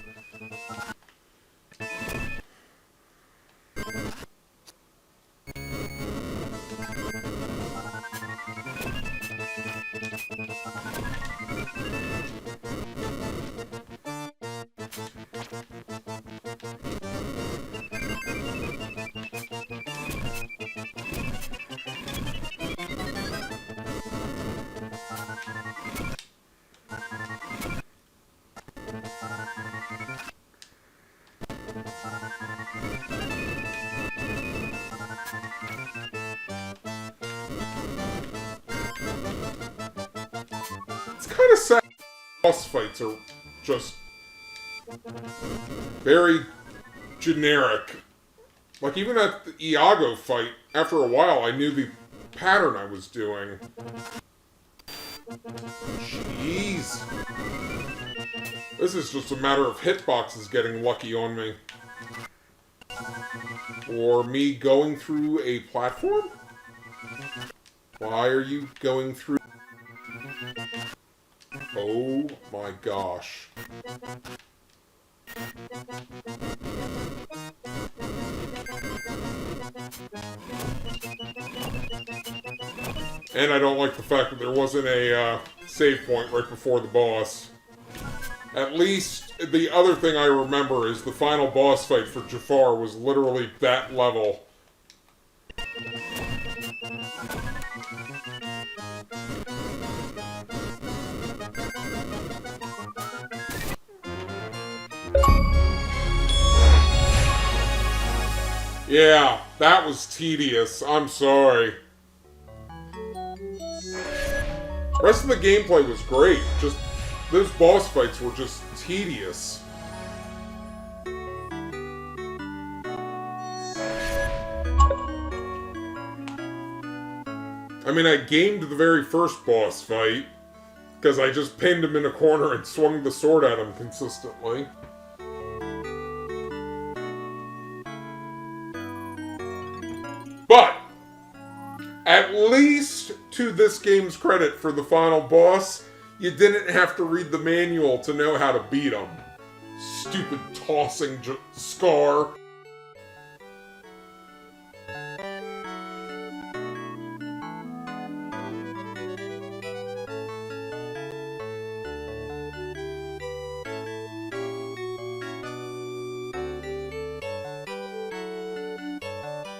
It's kind of sad. Boss fights are just very generic. Like, even at the Iago fight, after a while, I knew the pattern I was doing. Jeez. This is just a matter of hitboxes getting lucky on me. Or me going through a platform? Why are you going through... Oh my gosh. And I don't like the fact that there wasn't a save point right before the boss. At least, the other thing I remember is the final boss fight for Jafar was literally that level. Yeah, that was tedious. I'm sorry. The rest of the gameplay was great. Just, those boss fights were just tedious. I mean, I gamed the very first boss fight, because I just pinned him in a corner and swung the sword at him consistently. But, at least to this game's credit for the final boss, You didn't have to read the manual to know how to beat him. Stupid tossing Scar.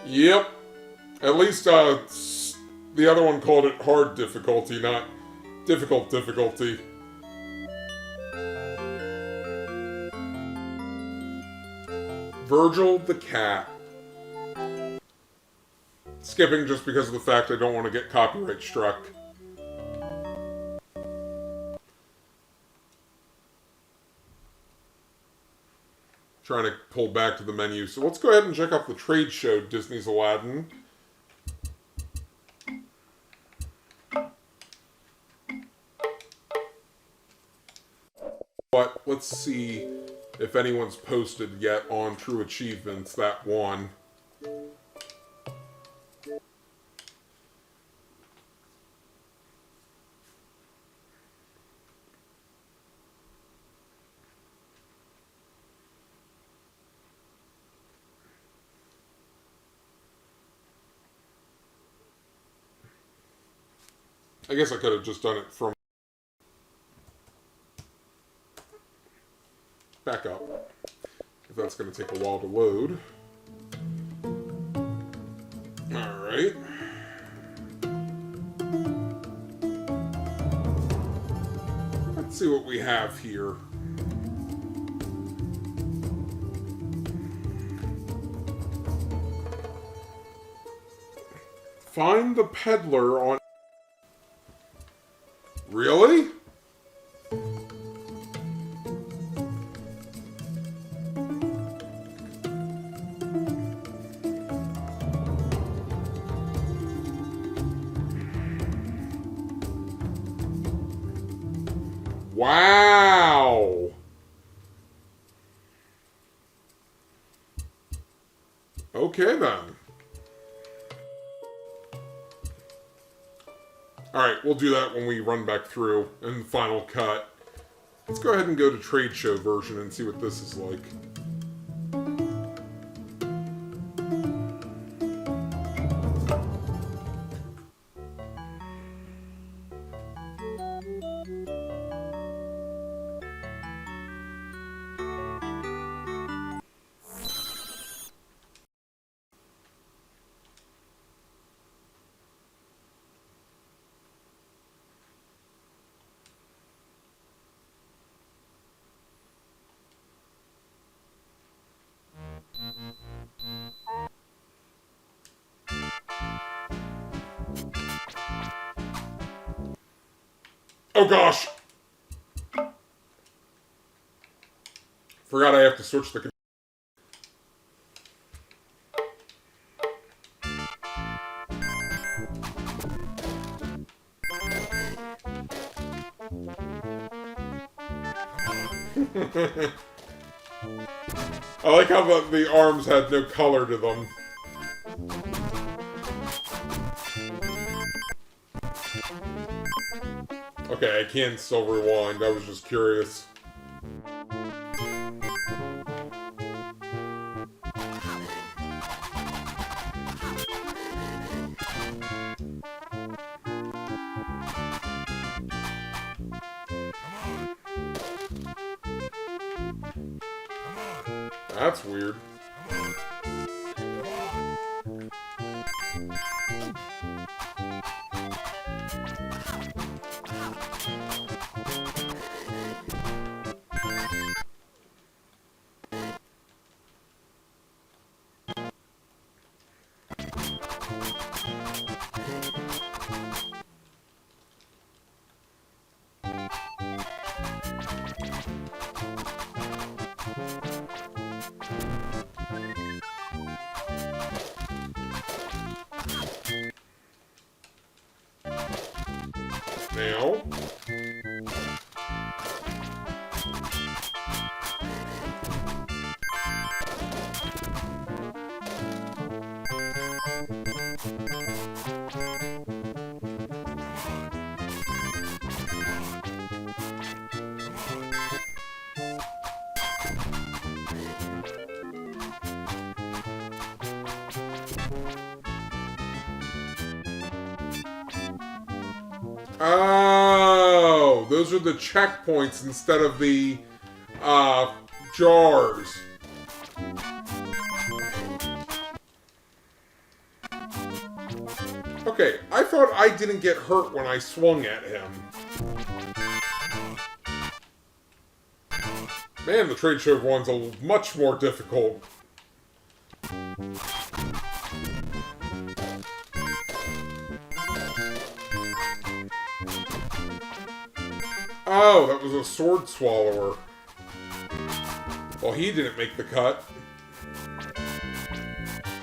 Yep. At least the other one called it hard difficulty, not difficult difficulty. Virgil the cat. Skipping just because of the fact I don't want to get copyright struck. Trying to pull back to the menu. So let's go ahead and check out the trade show, Disney's Aladdin. But let's see if anyone's posted yet on True Achievements that one. I guess I could have just done it from back up, if that's going to take a while to load. Alright. Let's see what we have here. Find the peddler on... Really? Wow! Okay then. Alright, we'll do that when we run back through in the final cut. Let's go ahead and go to trade show version and see what this is like. Oh gosh! Forgot I have to switch the... I like how the arms had no color to them. Okay, I can still rewind. I was just curious. That's weird. Now. Oh, those are the checkpoints instead of the jars. Okay, I thought I didn't get hurt when I swung at him. Man, the trade show one's much more difficult. Oh, that was a sword swallower. Well, he didn't make the cut.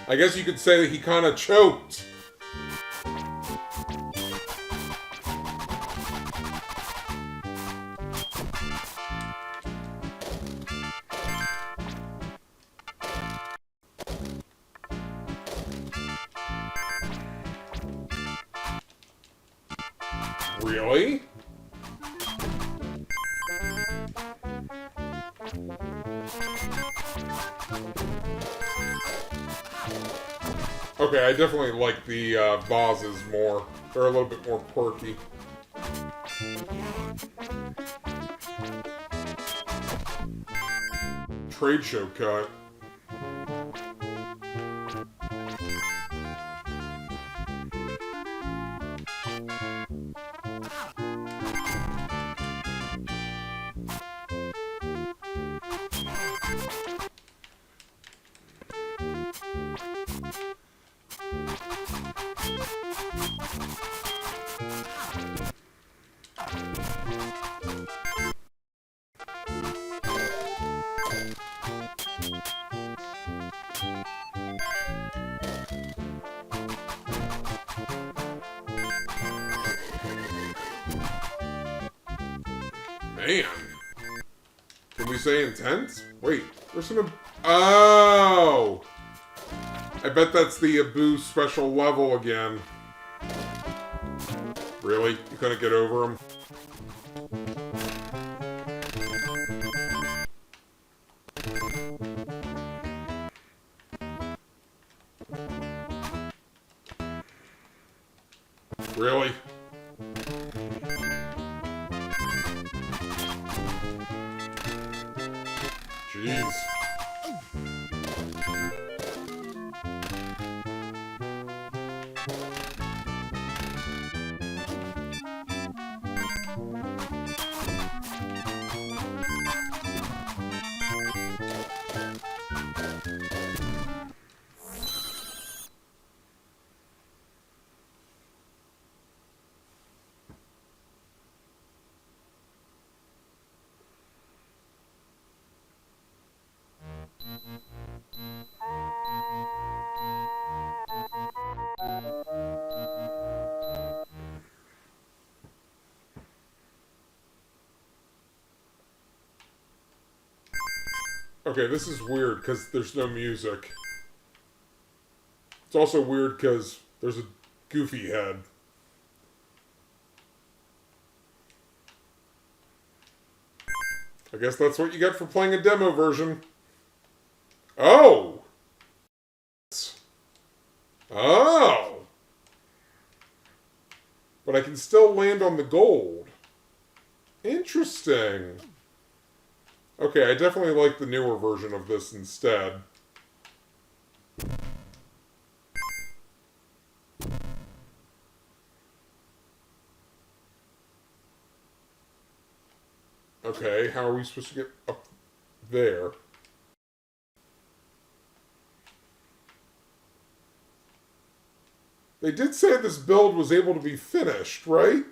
I guess you could say that he kind of choked. Really? Okay, I definitely like the bosses more. They're a little bit more quirky. Trade show cut. Man. Can we say intense? Wait, there's some... Oh! I bet that's the Abu special level again. Really? You couldn't get over him? Really? Jeez. Okay, this is weird because there's no music. It's also weird because there's a goofy head. I guess that's what you get for playing a demo version. Oh! Oh! But I can still land on the gold. Interesting. Okay, I definitely like the newer version of this instead. Okay, how are we supposed to get up there? They did say this build was able to be finished, right?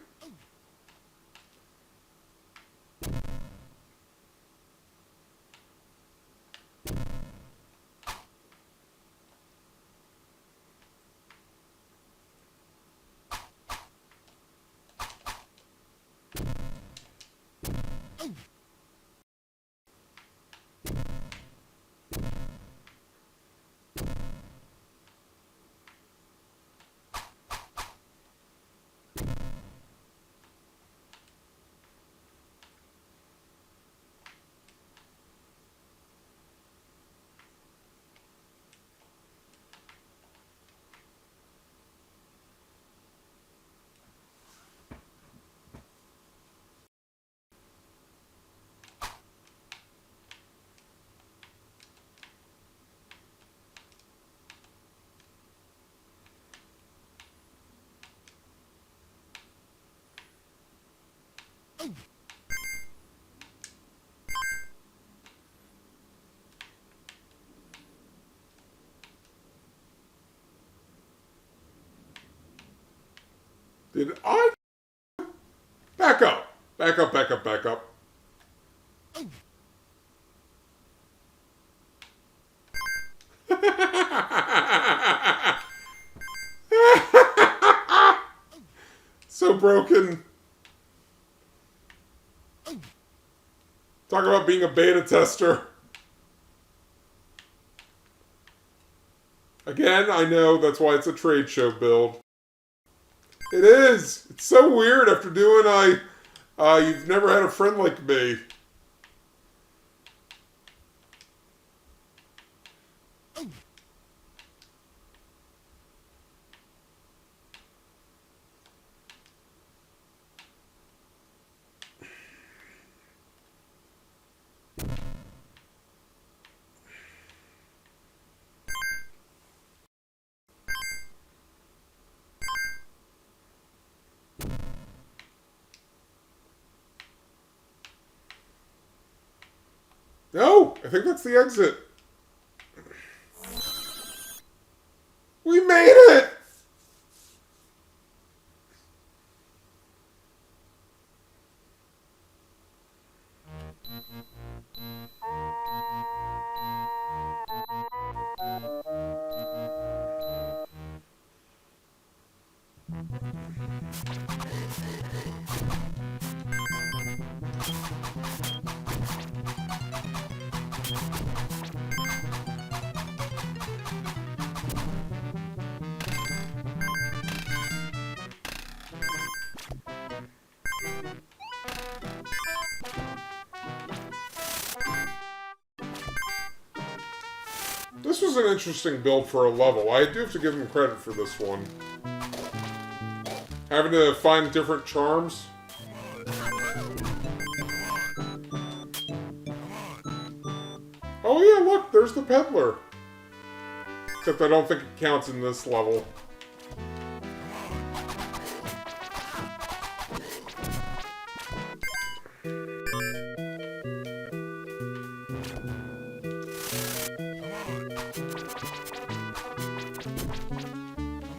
Did I? Back up. Back up, back up, back up. So broken. Talk about being a beta tester. Again, I know that's why it's a trade show build. It is. It's so weird after doing You've Never Had a Friend Like Me. No, I think that's the exit. We made it! This was an interesting build for a level. I do have to give them credit for this one. Having to find different charms. Oh yeah, look, there's the peddler. Except I don't think it counts in this level.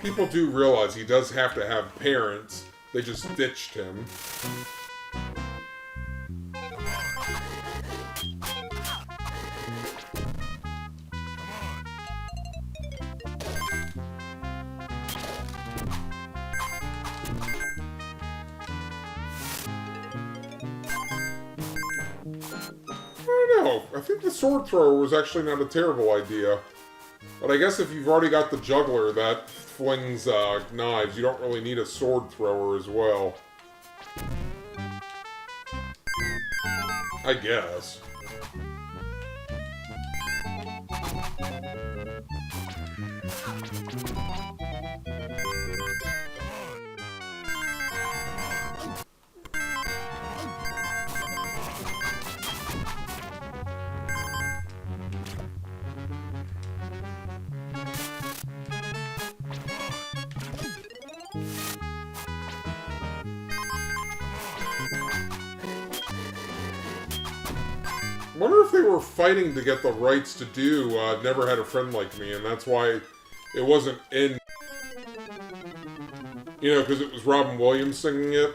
People do realize he does have to have parents. They just ditched him. I don't know. I think the sword thrower was actually not a terrible idea. But I guess if you've already got the juggler that flings knives, you don't really need a sword thrower as well. I guess. I wonder if they were fighting to get the rights to do Never Had a Friend Like Me, and that's why it wasn't in... You know, because it was Robin Williams singing it.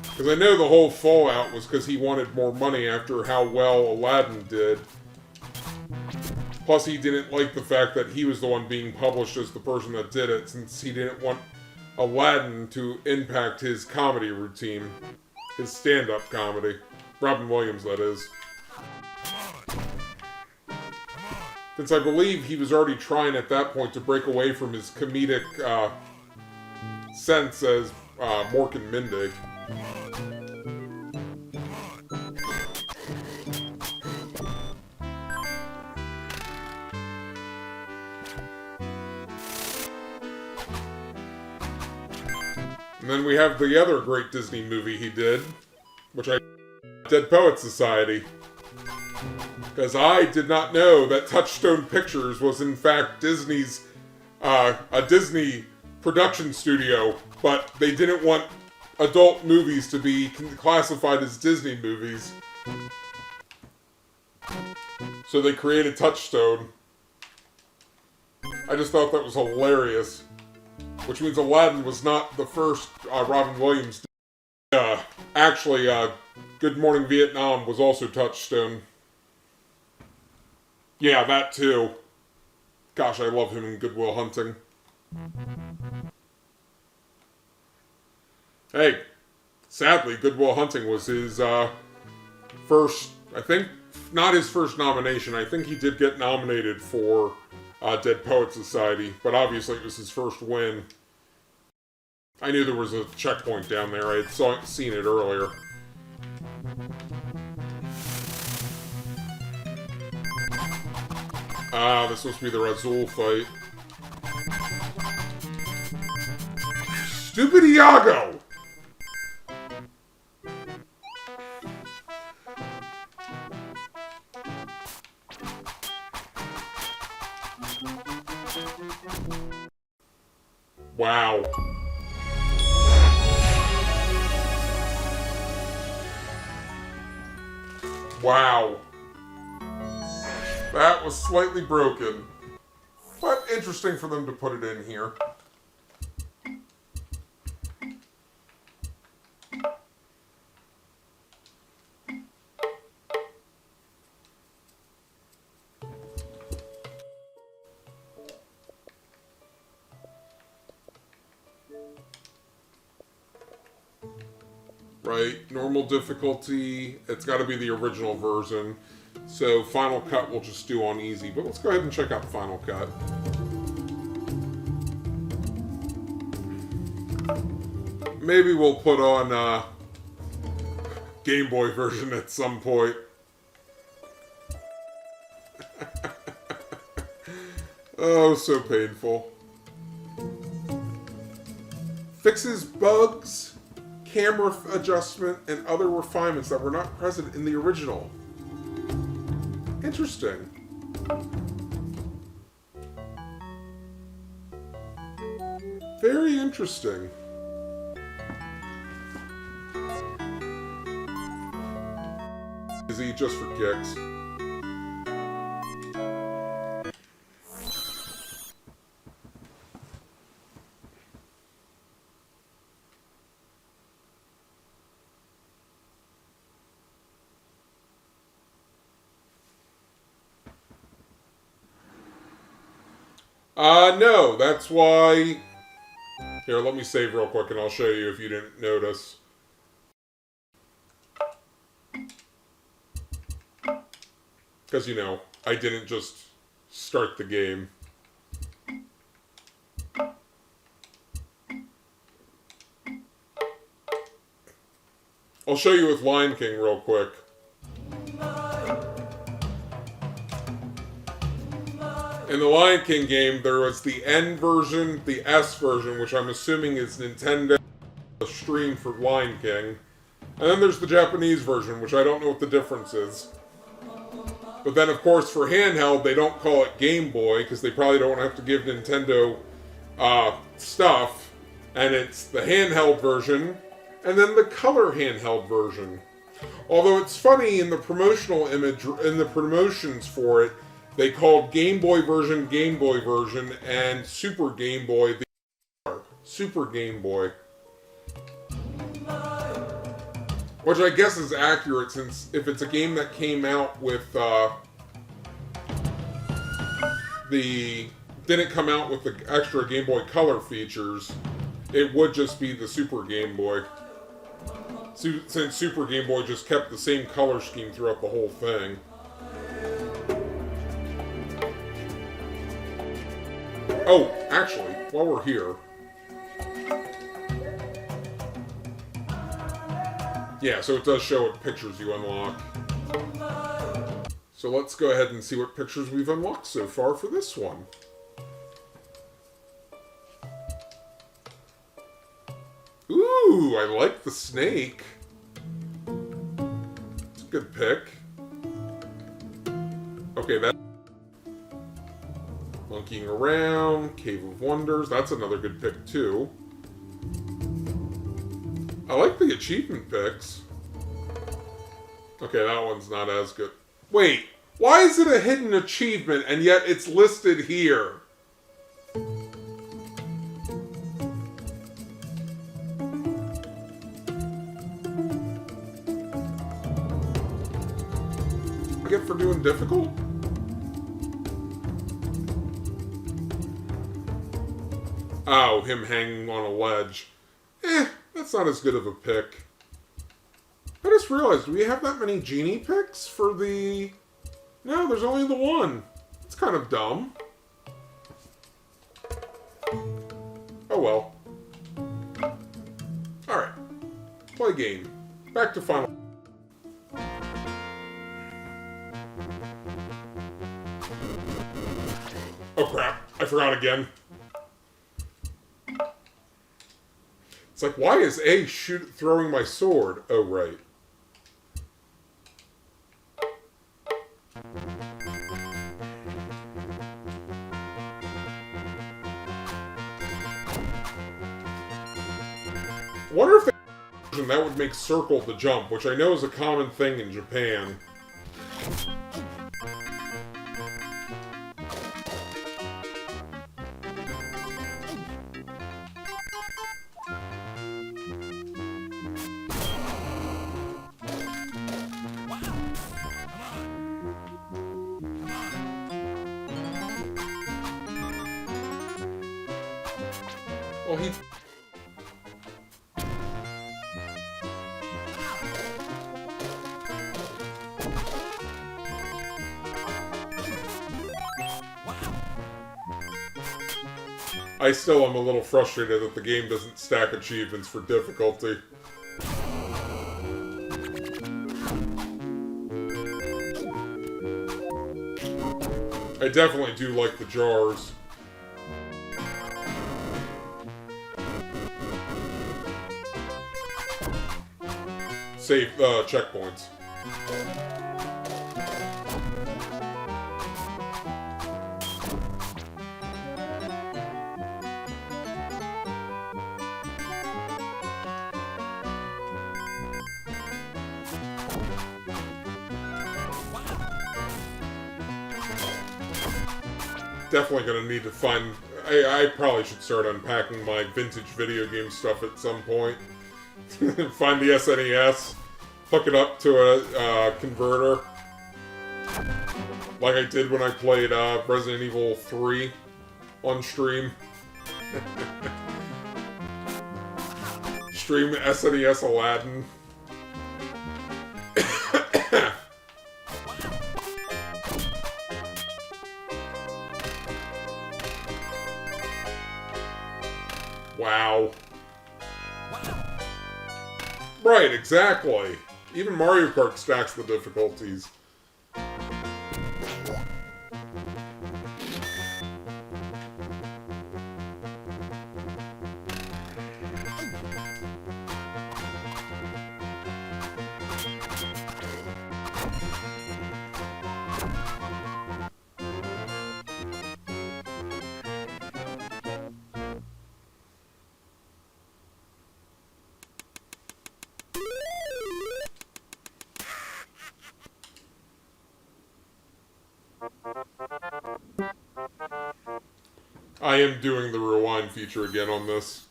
Because I know the whole fallout was because he wanted more money after how well Aladdin did. Plus, he didn't like the fact that he was the one being published as the person that did it, since he didn't want Aladdin to impact his comedy routine. His stand-up comedy. Robin Williams, that is. Since I believe he was already trying at that point to break away from his comedic sense as Mork and Mindy. And then we have the other great Disney movie he did, which Dead Poets Society. Because I did not know that Touchstone Pictures was in fact Disney's, a Disney production studio, but they didn't want adult movies to be classified as Disney movies. So they created Touchstone. I just thought that was hilarious. Which means Aladdin was not the first Robin Williams. Actually, Good Morning Vietnam was also Touchstone. Yeah, that too. Gosh, I love him in Good Will Hunting. Hey, sadly, Good Will Hunting was his first, I think, not his first nomination. I think he did get nominated for Dead Poets Society, but obviously it was his first win. I knew there was a checkpoint down there. I had seen it earlier. Ah, this must be the Razul fight. Stupid Iago! Wow. Wow. That was slightly broken. But interesting for them to put it in here. Right, normal difficulty, it's got to be the original version. So Final Cut we'll just do on easy, but let's go ahead and check out Final Cut. Maybe we'll put on Game Boy version at some point. Oh, so painful. Fixes bugs, camera adjustment, and other refinements that were not present in the original. Interesting. Very interesting. Is he just for kicks? No, that's why... Here, let me save real quick and I'll show you if you didn't notice. Because, you know, I didn't just start the game. I'll show you with Lion King real quick. In the Lion King game, there was the N version, the S version, which I'm assuming is Nintendo stream for Lion King. And then there's the Japanese version, which I don't know what the difference is. But then, of course, for handheld, they don't call it Game Boy, because they probably don't have to give Nintendo stuff. And it's the handheld version, and then the color handheld version. Although it's funny, in the promotional image, in the promotions for it, they called Game Boy version, and Super Game Boy the Super Game Boy. Which I guess is accurate, since if it's a game that came out with didn't come out with the extra Game Boy Color features, it would just be the Super Game Boy. Since Super Game Boy just kept the same color scheme throughout the whole thing. Oh, actually, while we're here... Yeah, so it does show what pictures you unlock. So let's go ahead and see what pictures we've unlocked so far for this one. Ooh, I like the snake. It's a good pick. Okay, that... Monkeying around, Cave of Wonders, that's another good pick too. I like the achievement picks. Okay, that one's not as good. Wait, why is it a hidden achievement and yet it's listed here? get for doing difficult? Oh, him hanging on a ledge. That's not as good of a pick. I just realized, do we have that many genie picks for the... No, there's only the one. It's kind of dumb. Oh well. Alright. Play game. Back to final... Oh crap, I forgot again. It's like, why is A throwing my sword? Oh, right. I wonder if that would make circle the jump, which I know is a common thing in Japan. Well, he... I still am a little frustrated that the game doesn't stack achievements for difficulty. I definitely do like the jars. Save checkpoints. Definitely gonna need to find... I probably should start unpacking my vintage video game stuff at some point. Find the SNES, hook it up to a converter. Like I did when I played Resident Evil 3 on stream. Stream SNES Aladdin. Wow. Right, exactly. Even Mario Kart stacks the difficulties. I am doing the rewind feature again on this.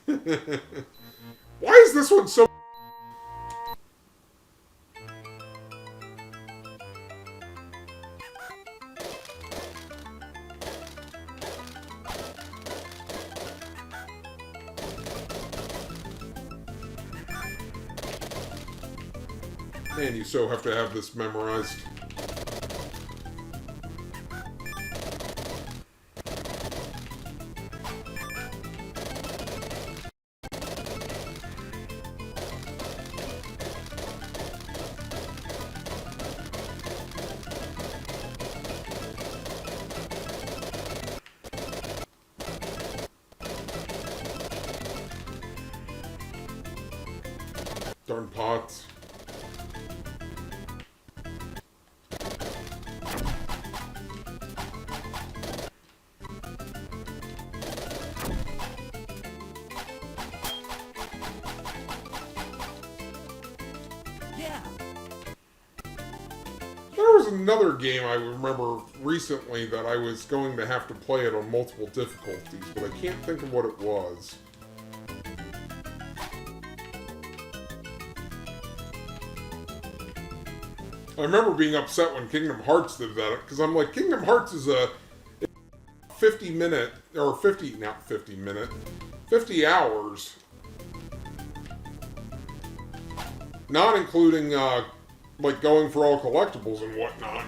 Why is this one so... Man, you so have to have this memorized. Darn pots. There was another game I remember recently that I was going to have to play it on multiple difficulties, but I can't think of what it was. I remember being upset when Kingdom Hearts did that, because I'm like, Kingdom Hearts is a 50-minute, or 50, not 50-minute, 50 hours. Not including, like, going for all collectibles and whatnot.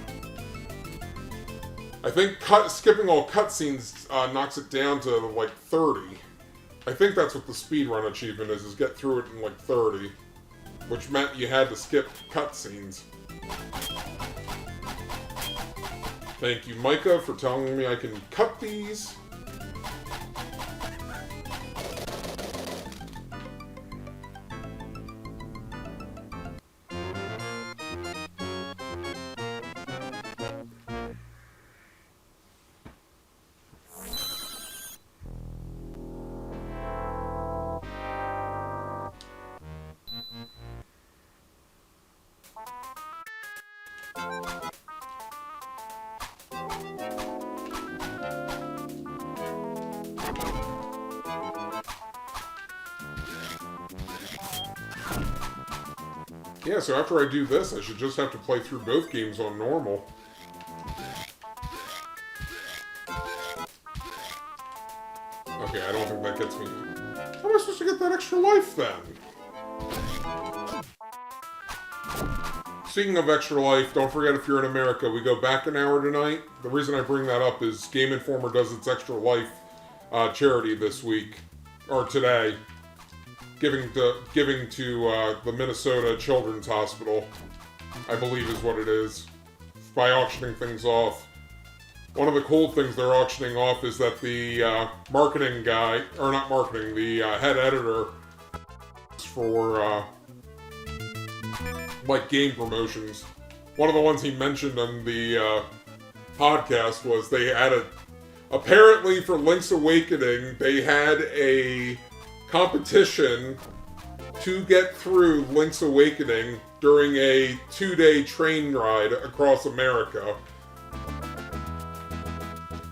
I think skipping all cutscenes knocks it down to, like, 30. I think that's what the speedrun achievement is get through it in, like, 30. Which meant you had to skip cutscenes. Thank you, Micah, for telling me I can cut these. Yeah, so after I do this, I should just have to play through both games on normal. Okay, I don't think that gets me... How am I supposed to get that extra life, then? Speaking of extra life, don't forget if you're in America, we go back an hour tonight. The reason I bring that up is Game Informer does its extra life charity this week, or today. Giving to the Minnesota Children's Hospital, I believe is what it is, by auctioning things off. One of the cool things they're auctioning off is that the marketing guy, or not marketing, the head editor for like game promotions. One of the ones he mentioned on the podcast was they had apparently for Link's Awakening, they had a competition to get through Link's Awakening during a 2-day train ride across America.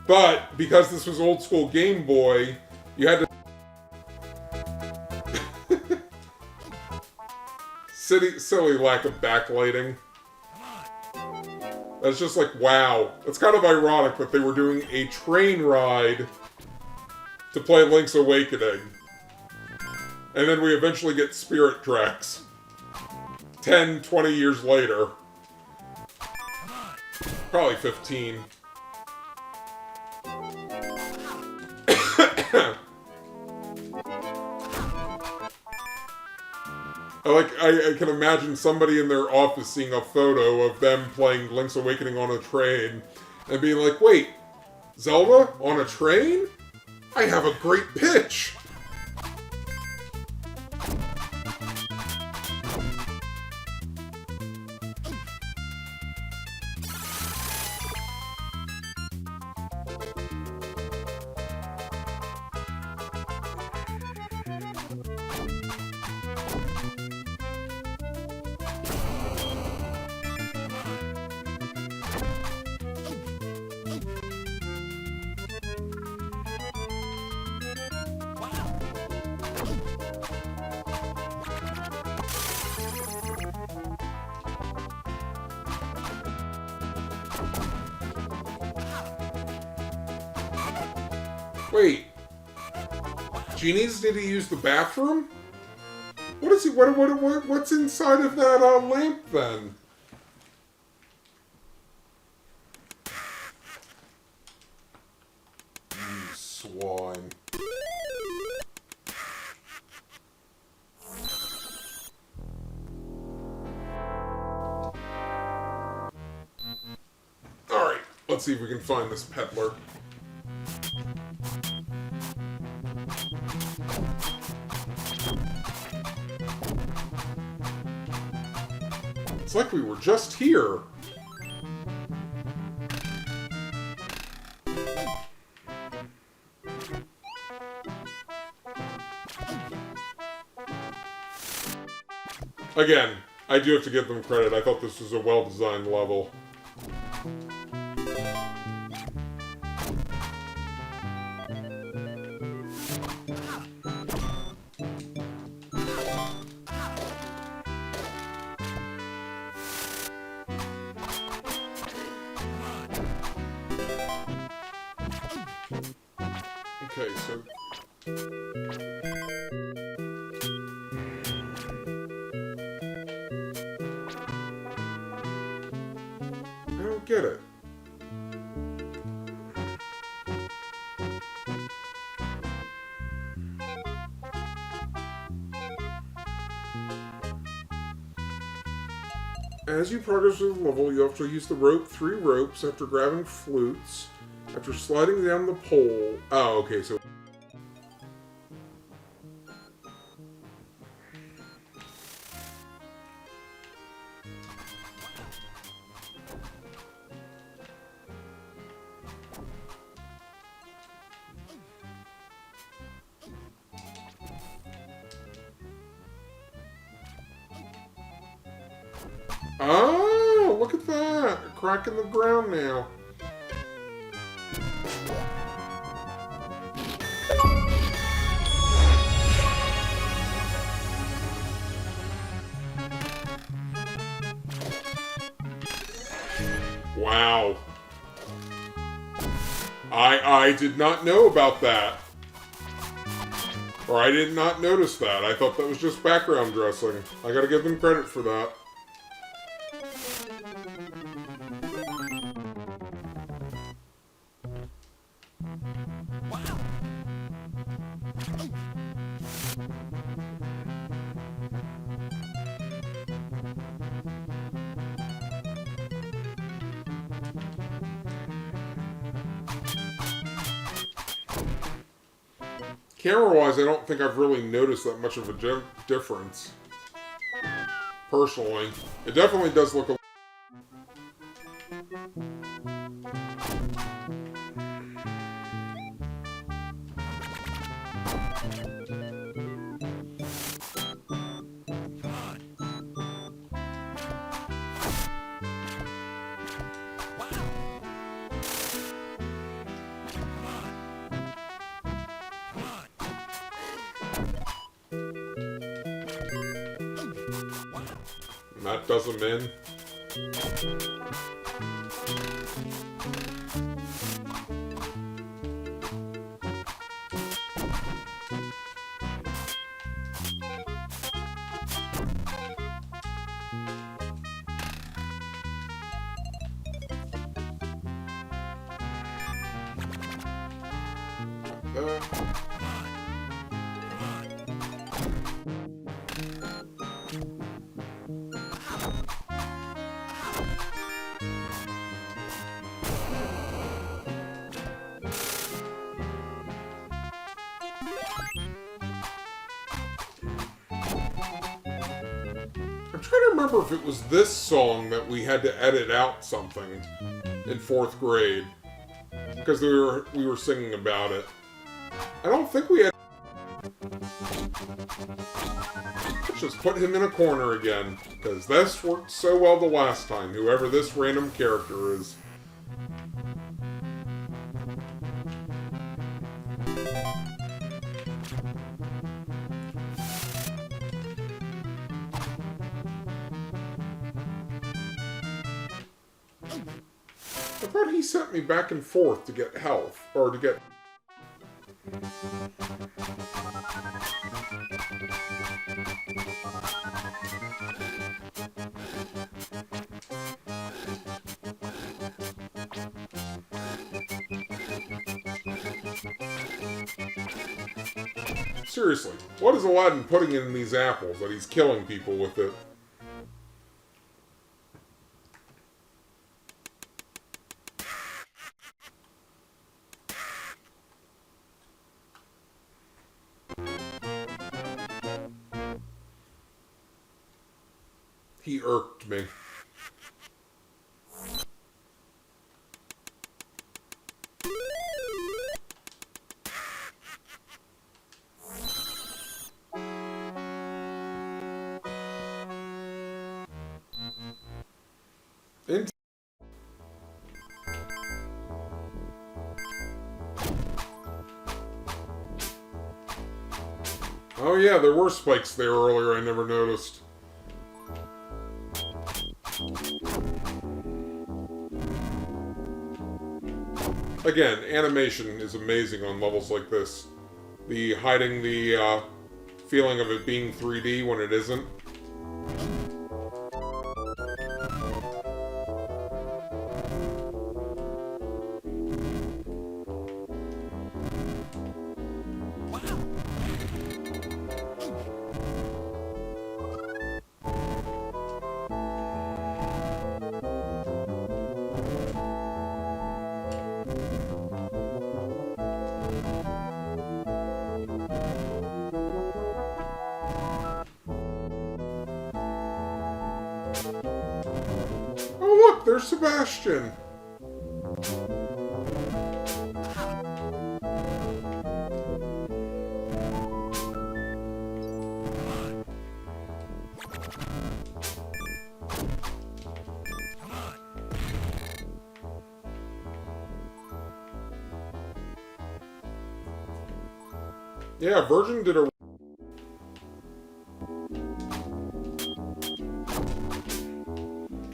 But because this was old school Game Boy, you had to silly lack of backlighting. That's just like, wow. It's kind of ironic that they were doing a train ride to play Link's Awakening. And then we eventually get Spirit tracks. 10, 20 years later. Probably 15. I can imagine somebody in their office seeing a photo of them playing Link's Awakening on a train and being like, wait, Zelda on a train? I have a great pitch! Wait. Genies, did he use the bathroom? What is he? What's inside of that lamp then? You swine. Alright, let's see if we can find this peddler. It's like we were just here. Again, I do have to give them credit. I thought this was a well-designed level. I don't get it. As you progress through the level, you have to use the rope 3 ropes after grabbing flutes, after sliding down the pole. Oh, okay, so... Oh, look at that! A crack in the ground now. Wow. I did not know about that. Or I did not notice that. I thought that was just background dressing. I gotta give them credit for that. Camera-wise, I don't think I've really noticed that much of a difference. Personally. It definitely does look a... That does them in. I'm trying to remember if it was this song that we had to edit out something in 4th grade. Because we were singing about it. I don't think we had... Let's just put him in a corner again. Because this worked so well the last time, whoever this random character is. I thought he sent me back and forth to get health, or to get... Seriously, what is Aladdin putting in these apples that he's killing people with it? He irked me. Oh yeah, there were spikes there earlier I never noticed. Again, animation is amazing on levels like this. The hiding the feeling of it being 3D when it isn't. Oh look, there's Sebastian! Yeah, Virgin did a...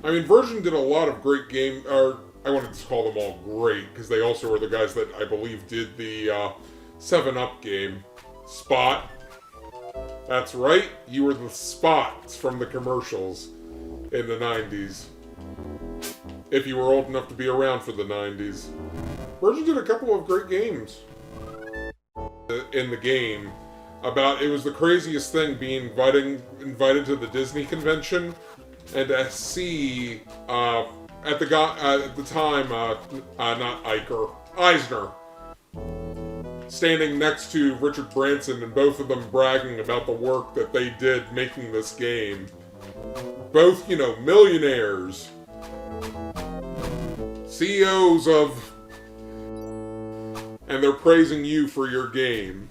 I mean, Virgin did a lot of great or I wanted to call them all great, because they also were the guys that I believe did the 7-Up game. Spot. That's right, you were the Spots from the commercials in the 90s. If you were old enough to be around for the 90s. Virgin did a couple of great games in the game. It was the craziest thing being invited to the Disney convention and to see at the time not Iker, Eisner, standing next to Richard Branson and both of them bragging about the work that they did making this game. Both, you know, millionaires, CEOs of, and they're praising you for your game.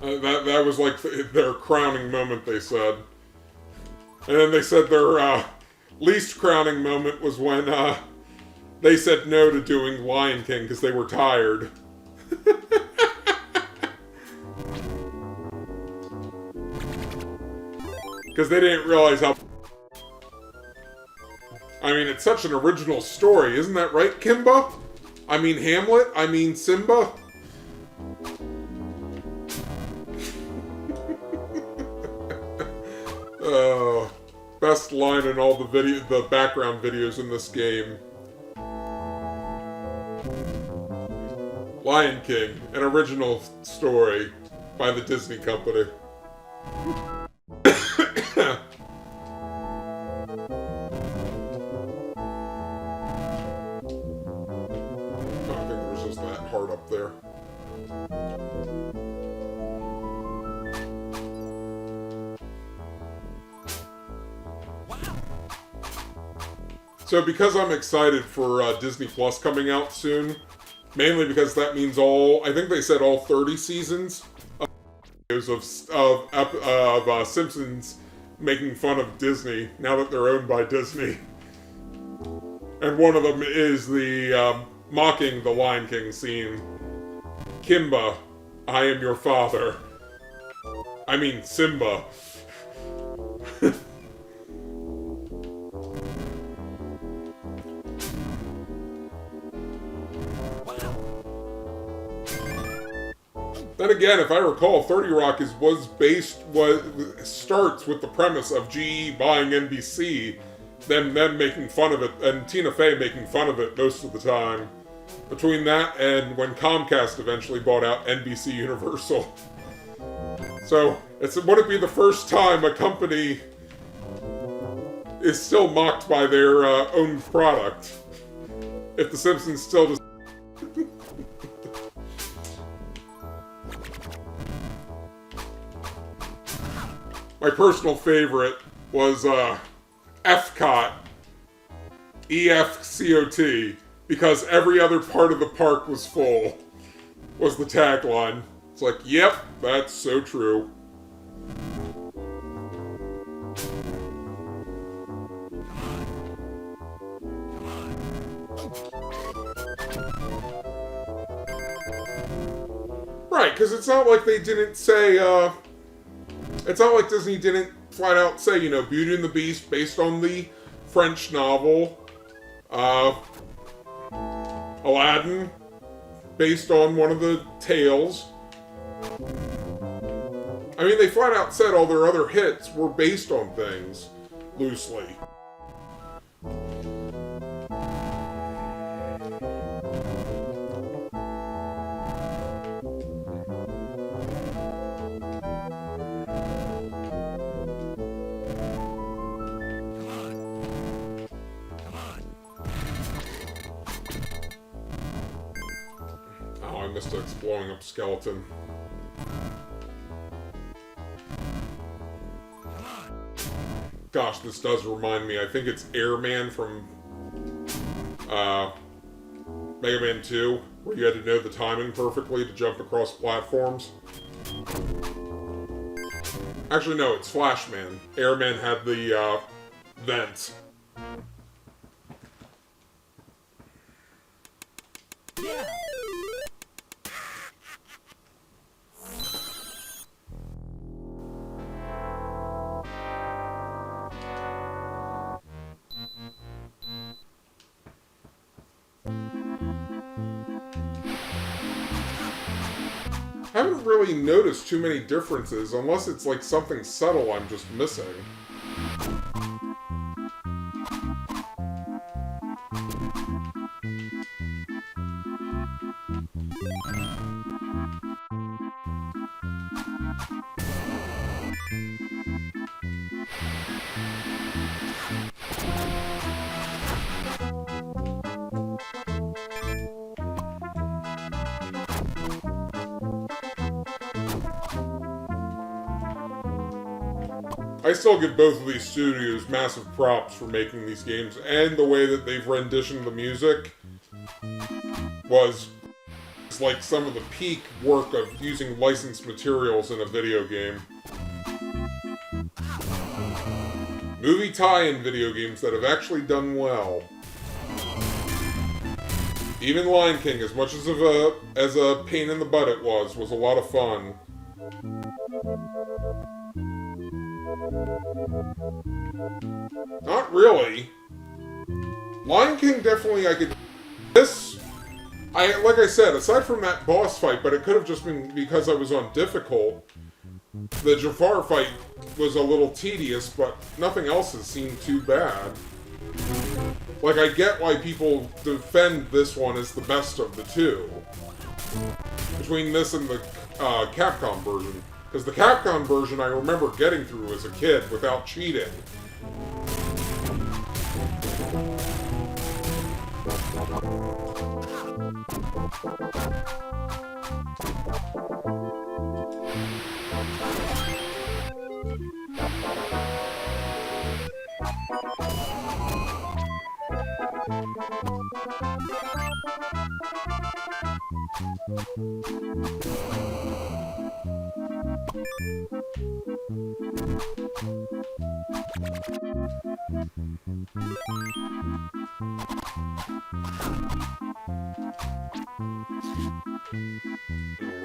That was like their crowning moment, they said. And then they said their least crowning moment was when they said no to doing Lion King because they were tired. Because they didn't realize how... I mean, it's such an original story, isn't that right, Kimba? I mean Hamlet? I mean Simba? Best line in all the background videos in this game. Lion King, an original story by the Disney Company. I think there's just that heart up there. So because I'm excited for Disney Plus coming out soon, mainly because that means I think they said all 30 seasons of Simpsons making fun of Disney now that they're owned by Disney. And one of them is the mocking the Lion King scene. Kimba, I am your father. I mean Simba. Then again, if I recall, 30 Rock starts with the premise of GE buying NBC, them making fun of it, and Tina Fey making fun of it most of the time. Between that and when Comcast eventually bought out NBC Universal. So, would it be the first time a company is still mocked by their own product? If The Simpsons still just... My personal favorite was EFCOT, EFCOT, because every other part of the park was full, was the tagline. It's like, yep, that's so true. Right, because it's not like they didn't say, it's not like Disney didn't flat out say, you know, Beauty and the Beast based on the French novel. Aladdin, based on one of the tales. I mean, they flat out said all their other hits were based on things, loosely. Oh, I missed an blowing up skeleton. Gosh, this does remind me. I think it's Airman from Mega Man 2, where you had to know the timing perfectly to jump across platforms. Actually, no, it's Flashman. Airman had the vents. I haven't really noticed too many differences, unless it's like something subtle I'm just missing. I still give both of these studios massive props for making these games, and the way that they've renditioned the music was like some of the peak work of using licensed materials in a video game. Movie tie-in video games that have actually done well. Even Lion King, as much as a pain in the butt it was a lot of fun. Not really. Lion King definitely I could... like I said, aside from that boss fight, but it could have just been because I was on difficult, the Jafar fight was a little tedious, but nothing else has seemed too bad. Like, I get why people defend this one as the best of the two. Between this and the Capcom version. Because the Capcom version I remember getting through as a kid without cheating.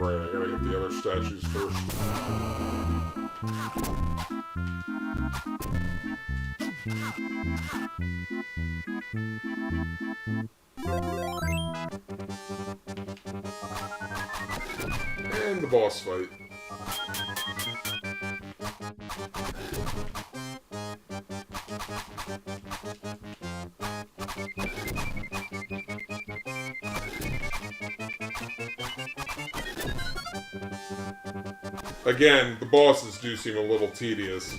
Right, I gotta get the other statues first. And the boss fight. Again, the bosses do seem a little tedious.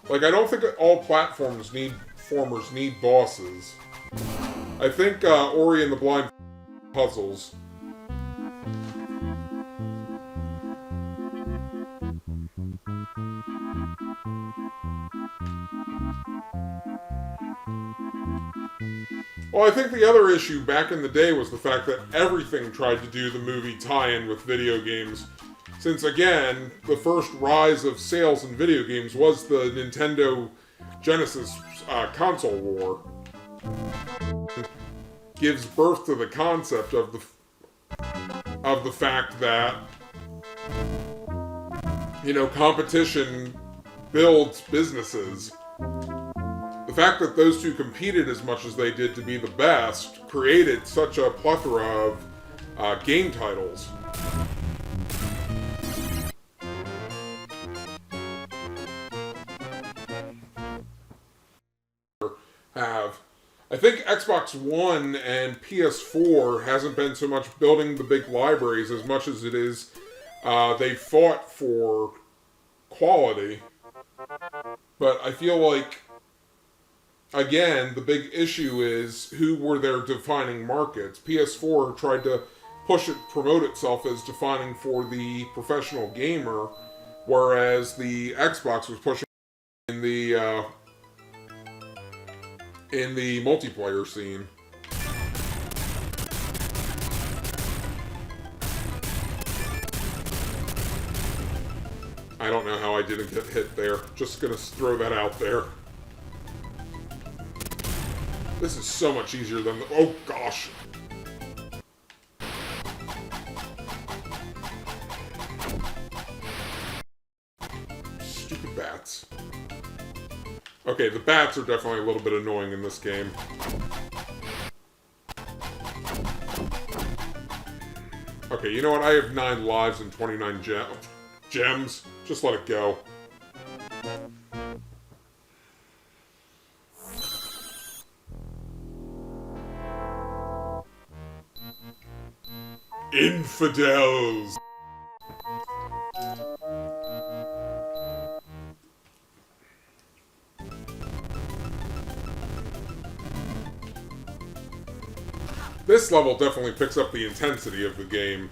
Like, I don't think all platformers need bosses. I think Ori and the Blind puzzles. Well, I think the other issue back in the day was the fact that everything tried to do the movie tie-in with video games. Since, again, the first rise of sales in video games was the Nintendo Genesis console war. It gives birth to the concept of the fact that, you know, competition builds businesses. The fact that those two competed as much as they did to be the best created such a plethora of game titles. I think Xbox One and PS4 hasn't been so much building the big libraries as much as it is they fought for quality. But I feel like, again, the big issue is who were their defining markets. PS4 tried to promote itself as defining for the professional gamer, whereas the Xbox was pushing in the multiplayer scene. I don't know how I didn't get hit there. Just gonna throw that out there. This is so much easier than the... Oh, gosh. Stupid bats. Okay, the bats are definitely a little bit annoying in this game. Okay, you know what? I have 9 lives and 29 gems. Just let it go. Infidels! This level definitely picks up the intensity of the game.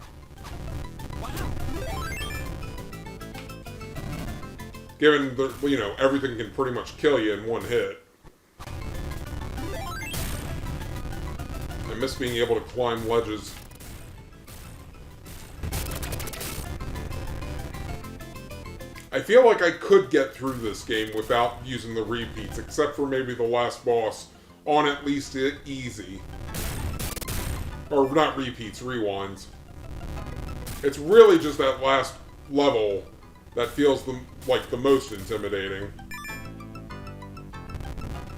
Given the, you know, everything can pretty much kill you in one hit. I miss being able to climb ledges. I feel like I could get through this game without using the repeats, except for maybe the last boss on at least easy. Or not repeats, rewinds. It's really just that last level that feels like the most intimidating.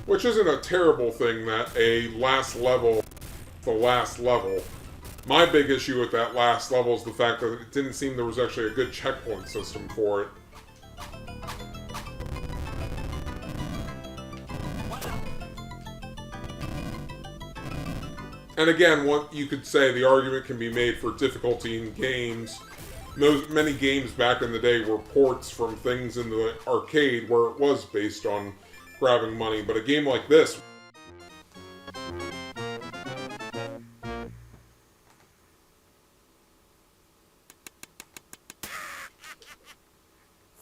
Which isn't a terrible thing that a last level, the last level. My big issue with that last level is the fact that it didn't seem there was actually a good checkpoint system for it. And again, what you could say, the argument can be made for difficulty in games. Many games back in the day were ports from things in the arcade where it was based on grabbing money. But a game like this...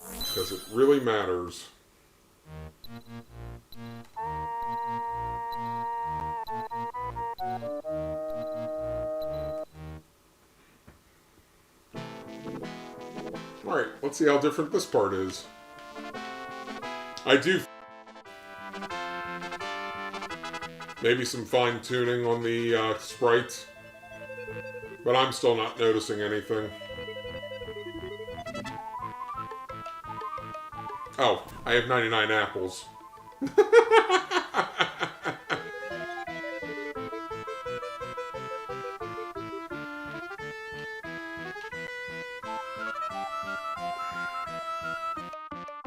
because it really matters. Alright, let's see how different this part is. I do... maybe some fine-tuning on the sprites. But I'm still not noticing anything. Oh, I have 99 apples.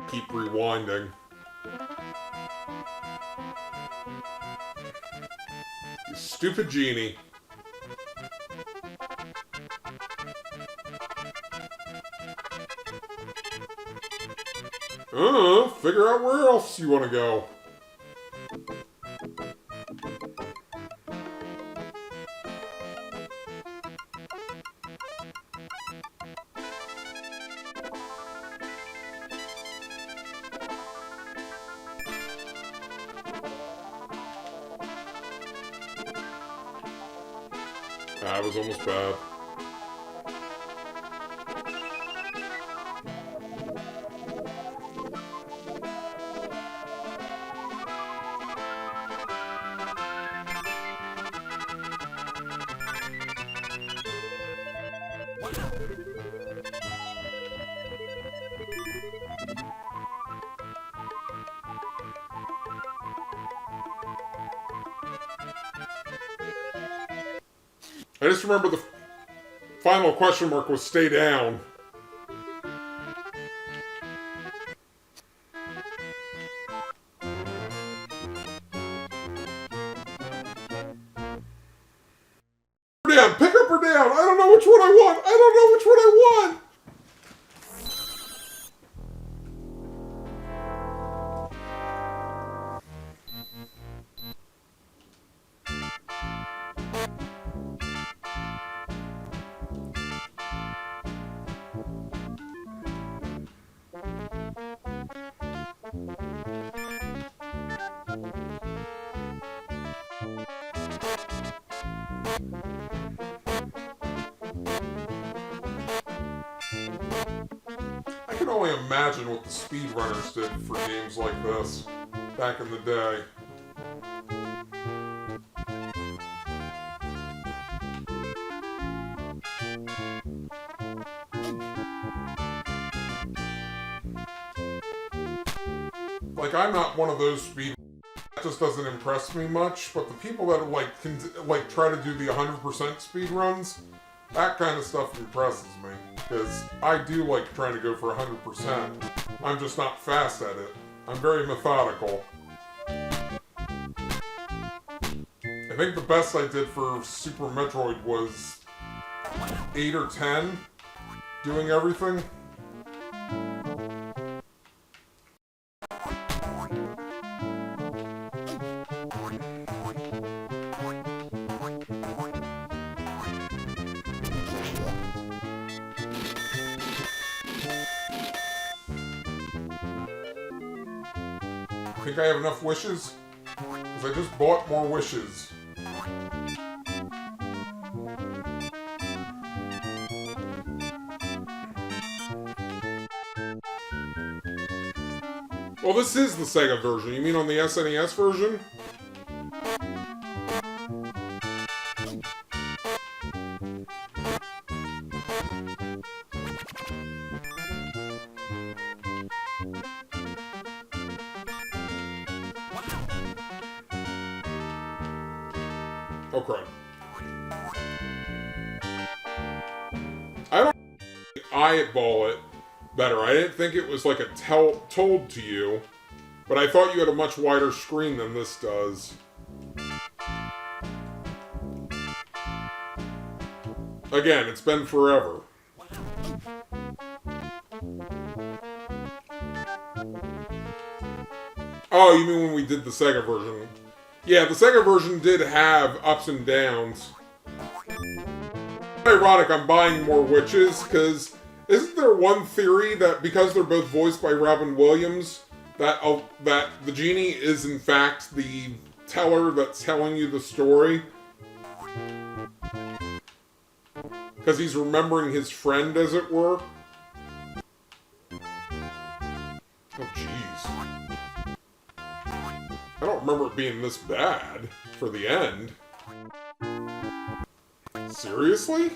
Keep rewinding. You stupid genie. Figure out where else you want to go. That was almost bad. I just remember the final question mark was stay down. Down, pick up or down. I don't know which one I want. I don't know which one I want. I can only imagine what the speedrunners did for games like this back in the day. Like, I'm not one of those speed. That just doesn't impress me much. But the people that like try to do the 100% speed runs, that kind of stuff impresses me. Because I do like trying to go for 100%. I'm just not fast at it. I'm very methodical. I think the best I did for Super Metroid was 8 or 10, doing everything. Think I have enough wishes? Because I just bought more wishes. Well, this is the Sega version. You mean on the SNES version? Oh, crap. I don't eyeball it better. I didn't think it was like a told to you, but I thought you had a much wider screen than this does. Again, it's been forever. Oh, you mean when we did the Sega version? Yeah, the Sega version did have ups and downs. Ironic I'm buying more witches, because isn't there one theory that because they're both voiced by Robin Williams, that the genie is in fact the teller that's telling you the story? Because he's remembering his friend, as it were? Oh, jeez. I don't remember it being this bad for the end. Seriously?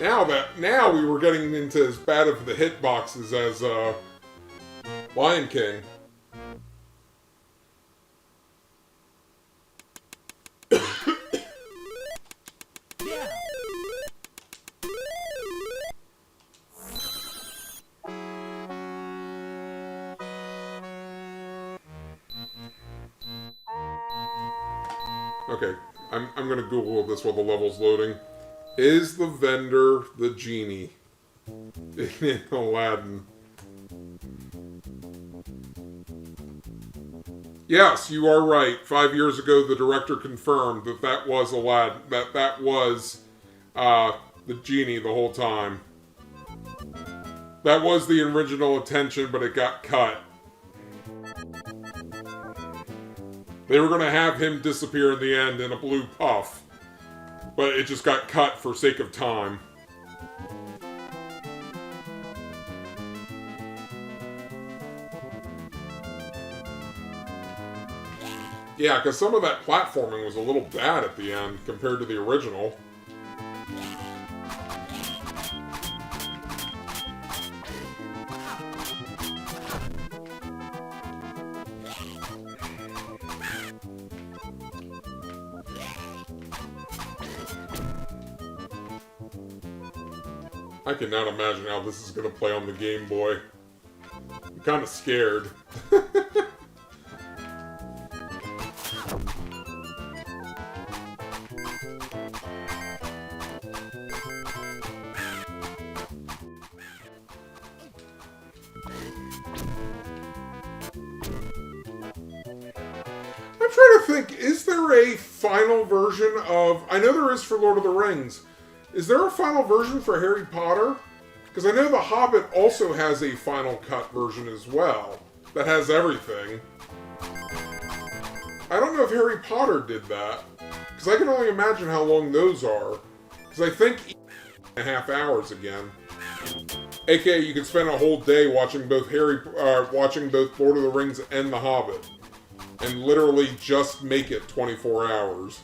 Now we were getting into as bad of the hitboxes as Lion King. Okay, I'm gonna Google this while the level's loading. Is the vendor the genie in Aladdin? Yes, you are right. 5 years ago, the director confirmed that that was Aladdin. That was the genie the whole time. That was the original intention, but it got cut. They were going to have him disappear in the end in a blue puff, but it just got cut for sake of time. Yeah, because some of that platforming was a little bad at the end compared to the original. I cannot imagine how this is going to play on the Game Boy. I'm kind of scared. I'm trying to think, is there a final version of... I know there is for Lord of the Rings. Is there a final version for Harry Potter? Because I know The Hobbit also has a final cut version as well. That has everything. I don't know if Harry Potter did that. Because I can only imagine how long those are. Because I think 1.5 hours again. AKA, you could spend a whole day watching both Lord of the Rings and The Hobbit. And literally just make it 24 hours.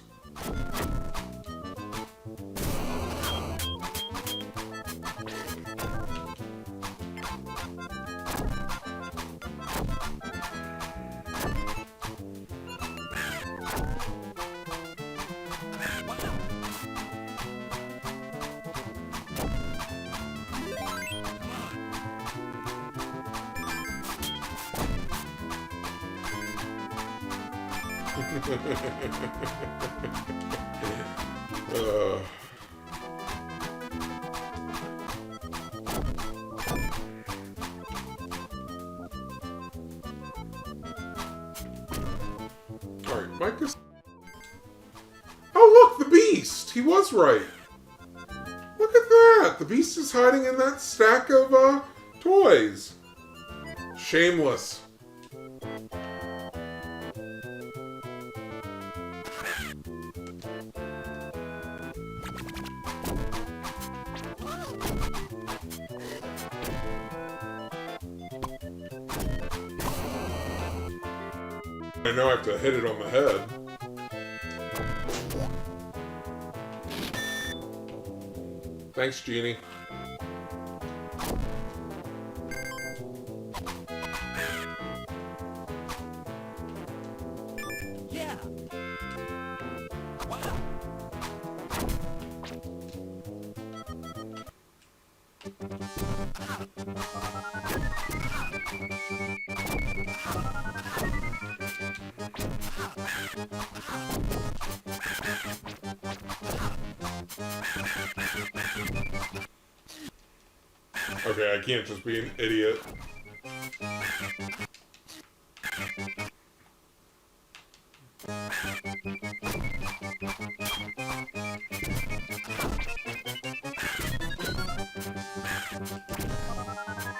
Alright, Mike is... Oh, look! The Beast! He was right! Look at that! The Beast is hiding in that stack of, toys! Shameless. I know I have to hit it on the head. Thanks, Genie. Yeah. Wow. Okay, I can't just be an idiot.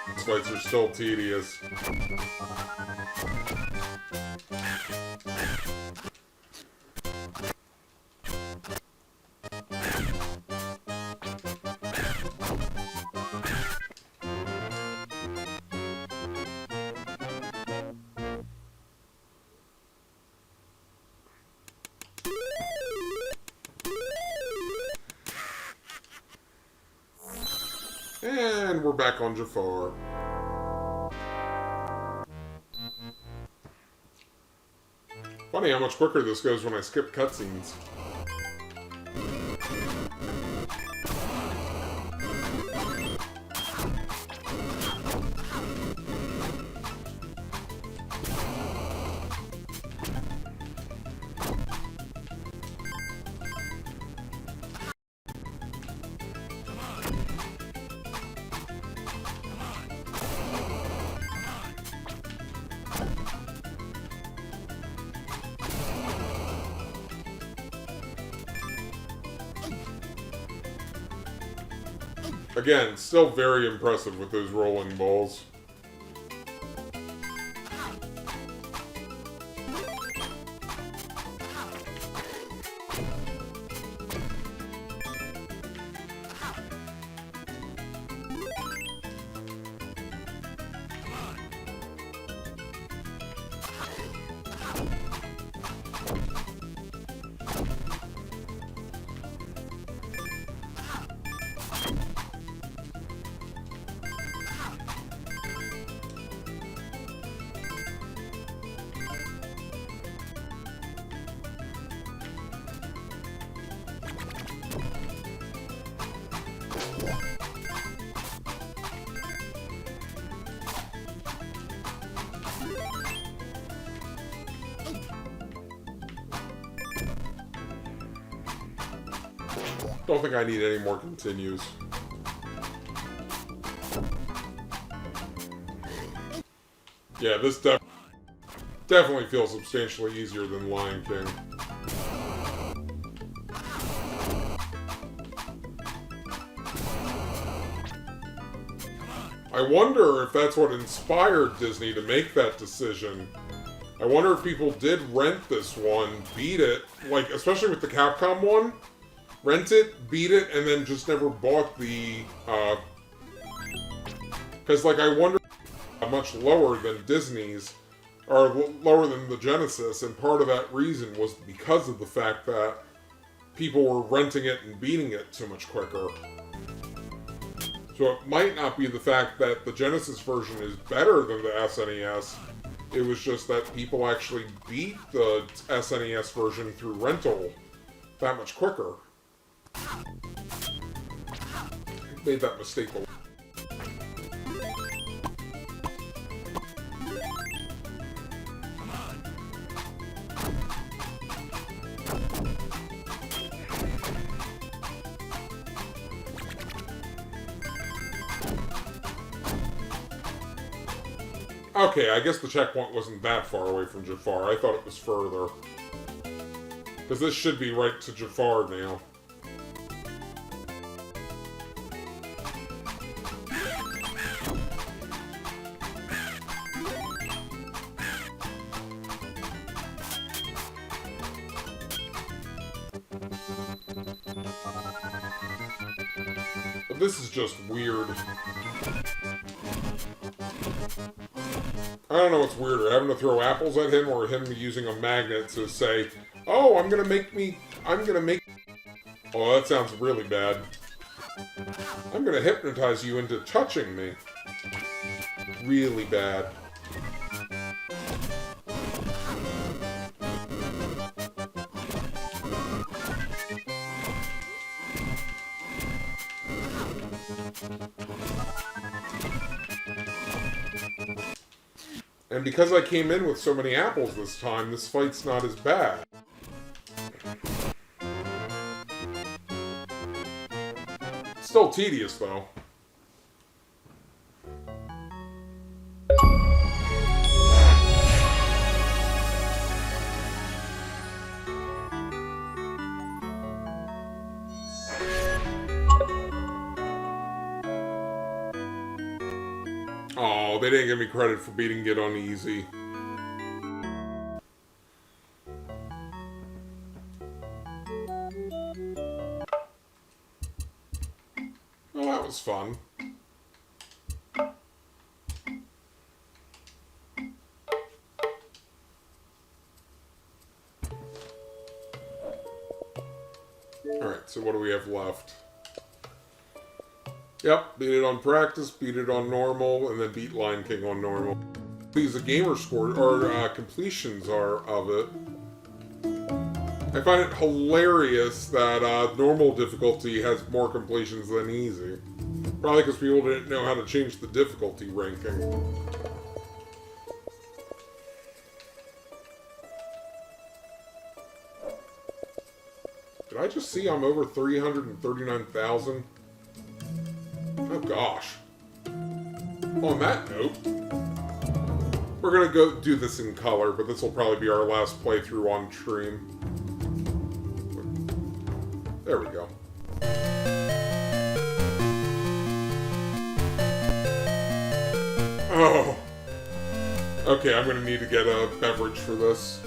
These fights are still tedious. And we're back on Jafar. Funny how much quicker this goes when I skip cutscenes. Again, still very impressive with those rolling balls. Don't think I need any more continues. Yeah, this definitely feels substantially easier than Lion King. I wonder if that's what inspired Disney to make that decision. I wonder if people did rent this one, beat it, like, especially with the Capcom one, rent it, beat it, and then just never bought the, because, like, I wonder how much lower than Disney's, or lower than the Genesis, and part of that reason was because of the fact that people were renting it and beating it so much quicker. So it might not be the fact that the Genesis version is better than the SNES. It was just that people actually beat the SNES version through rental that much quicker. Made that mistake a lot. Okay, I guess the checkpoint wasn't that far away from Jafar. I thought it was further. Because this should be right to Jafar now. But this is just weird. I don't know what's weirder, having to throw apples at him or him using a magnet to say, oh, I'm gonna make... Oh, that sounds really bad. I'm gonna hypnotize you into touching me. Really bad. And because I came in with so many apples this time, this fight's not as bad. Still tedious, though. Oh, they didn't give me credit for beating it on easy. Well, that was fun. Alright, so what do we have left? Yep, beat it on practice, beat it on normal, and then beat Lion King on normal. These gamer score or completions are of it. I find it hilarious that normal difficulty has more completions than easy. Probably because people didn't know how to change the difficulty ranking. Did I just see I'm over 339,000? Oh gosh. On that note, we're gonna go do this in color, but this will probably be our last playthrough on stream. There we go. Oh. Okay, I'm gonna need to get a beverage for this.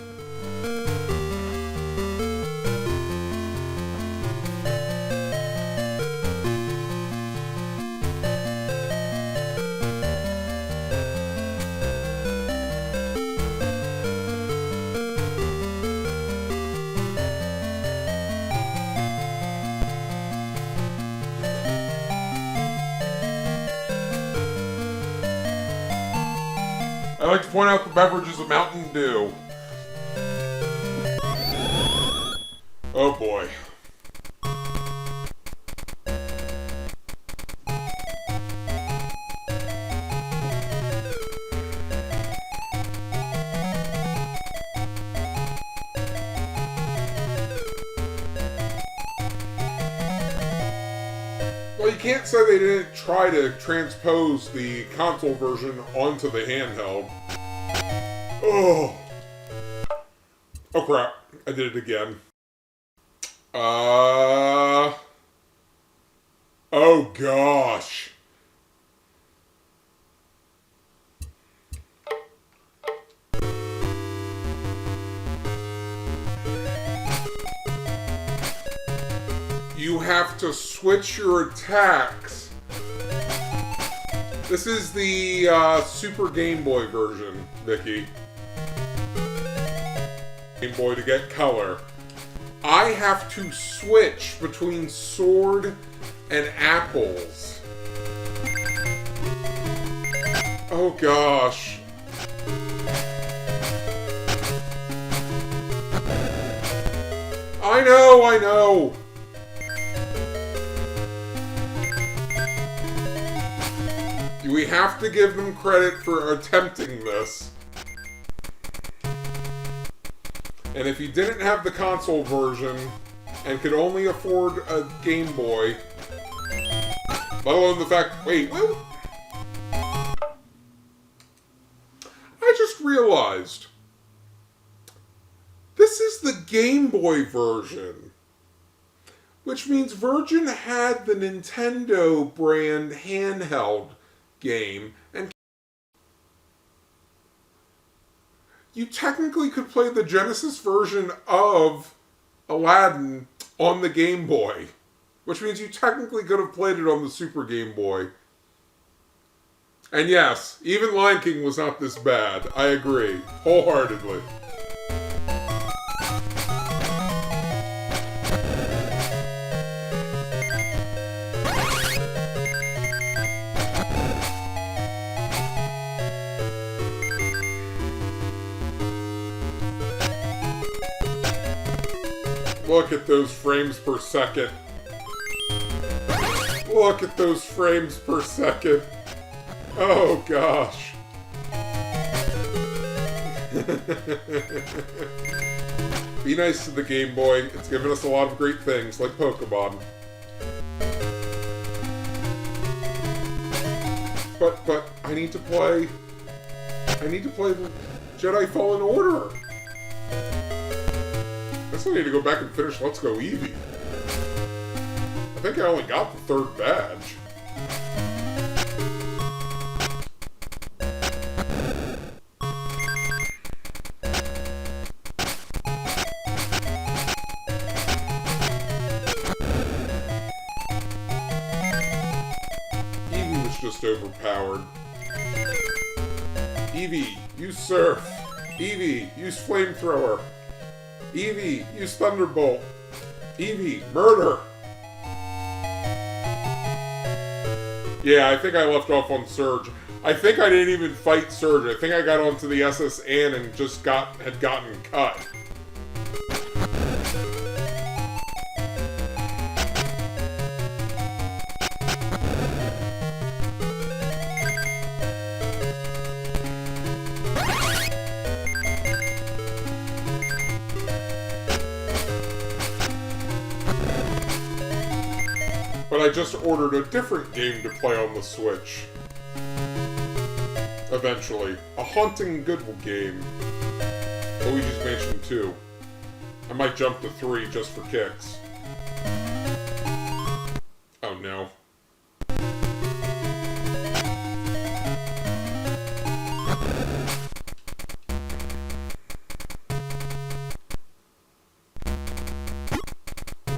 I like to point out the beverage is a Mountain Dew. Oh boy. Well, you can't say they didn't try to transpose the console version onto the handheld. Oh. Oh crap. I did it again. Oh gosh. You have to switch your attacks. This is the Super Game Boy version, Vicky. Game Boy to get color. I have to switch between sword and apples. Oh gosh. I know. We have to give them credit for attempting this. And if you didn't have the console version and could only afford a Game Boy, let alone the fact... Wait, what? I just realized. This is the Game Boy version. Which means Virgin had the Nintendo brand handheld game, and you technically could play the Genesis version of Aladdin on the Game Boy, which means you technically could have played it on the Super Game Boy. And yes, even Lion King was not this bad. I agree, wholeheartedly. Look at those frames per second. Look at those frames per second. Oh gosh. Be nice to the Game Boy. It's given us a lot of great things, like Pokemon. But I need to play Jedi Fallen Order. I still need to go back and finish Let's Go Eevee. I think I only got the 3rd badge. Eevee was just overpowered. Eevee, use Surf. Eevee, use Flamethrower. Eevee, use Thunderbolt. Eevee, murder. Yeah, I think I left off on Surge. I think I didn't even fight Surge. I think I got onto the SS Anne and just had gotten cut. But I just ordered a different game to play on the Switch. Eventually. A Haunting Goodwill game. Luigi's Mansion 2. I might jump to 3 just for kicks. Oh no.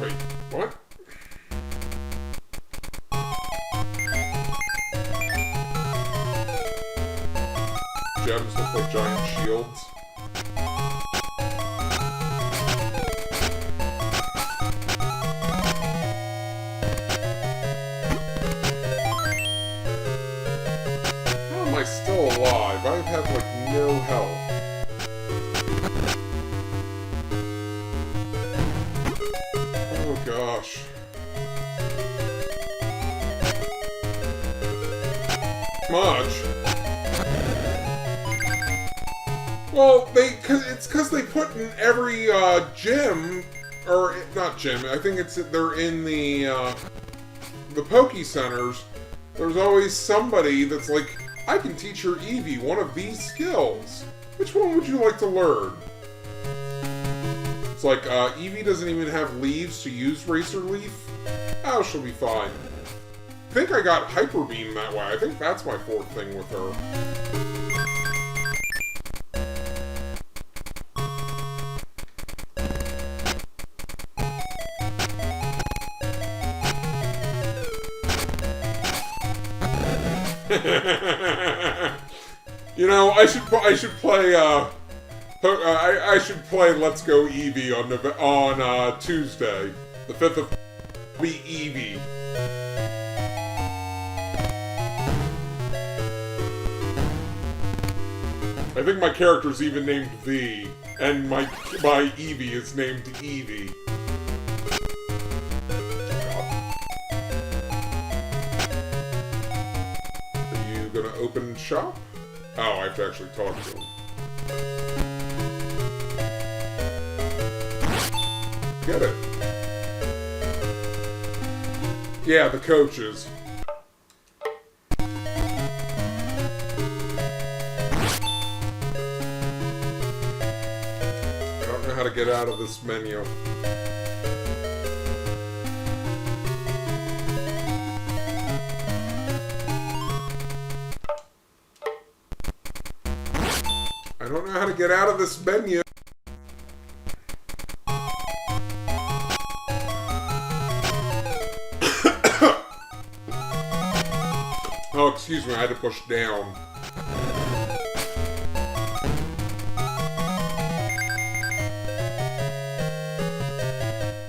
Wait, what? Gems look like giant shields. How am I still alive? I've had like no health. Oh gosh. Much. Well, it's because they put in every gym, or not gym. I think they're in the the Poke Centers, there's always somebody that's like, I can teach your Eevee one of these skills. Which one would you like to learn? It's like, Eevee doesn't even have leaves to use Racer Leaf. Oh, she'll be fine. I think I got Hyper Beam that way. I think that's my fourth thing with her. You know, I should play I should play Let's Go Eevee on Tuesday, the 5th of Eevee. I think my character's even named V, and my Eevee is named Eevee. Are you gonna open shop? Oh, I have to actually talk to him. Get it. Yeah, the coaches. I don't know how to get out of this menu. I don't know how to get out of this menu. Oh, excuse me, I had to push down.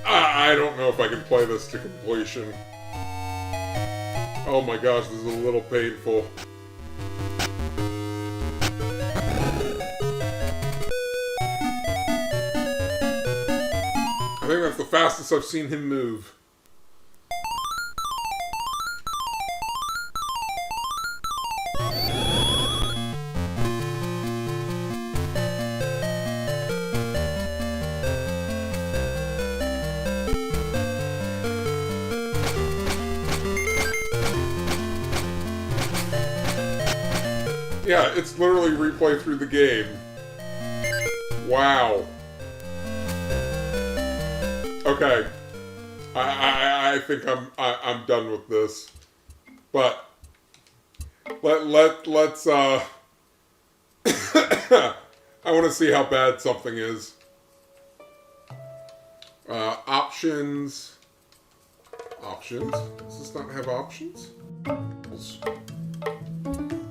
I don't know if I can play this to completion. Oh my gosh, this is a little painful. I think that's the fastest I've seen him move. Yeah, it's literally replay through the game. Wow. Okay. I think I'm done with this. But let's I want to see how bad something is. Options. Options? Does this not have options?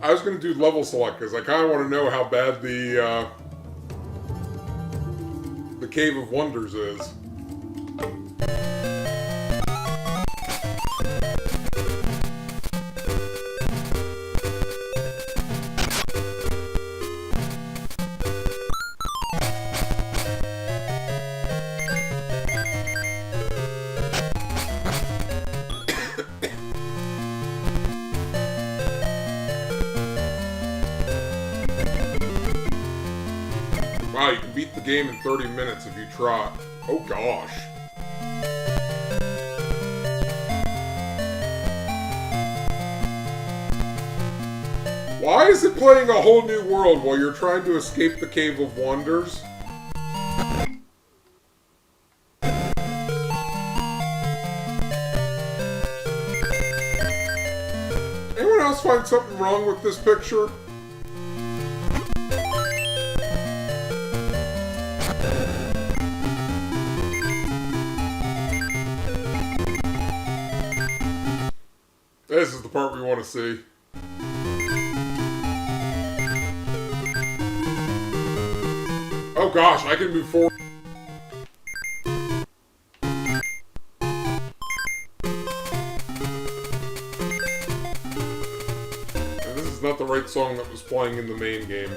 I was going to do level select because I kind of want to know how bad the Cave of Wonders is. Wow, you can beat the game in 30 minutes if you try. Oh gosh. Why is it playing a whole new world while you're trying to escape the Cave of Wonders? Anyone else find something wrong with this picture? This is the part we want to see. Oh gosh, I can move forward. And this is not the right song that was playing in the main game.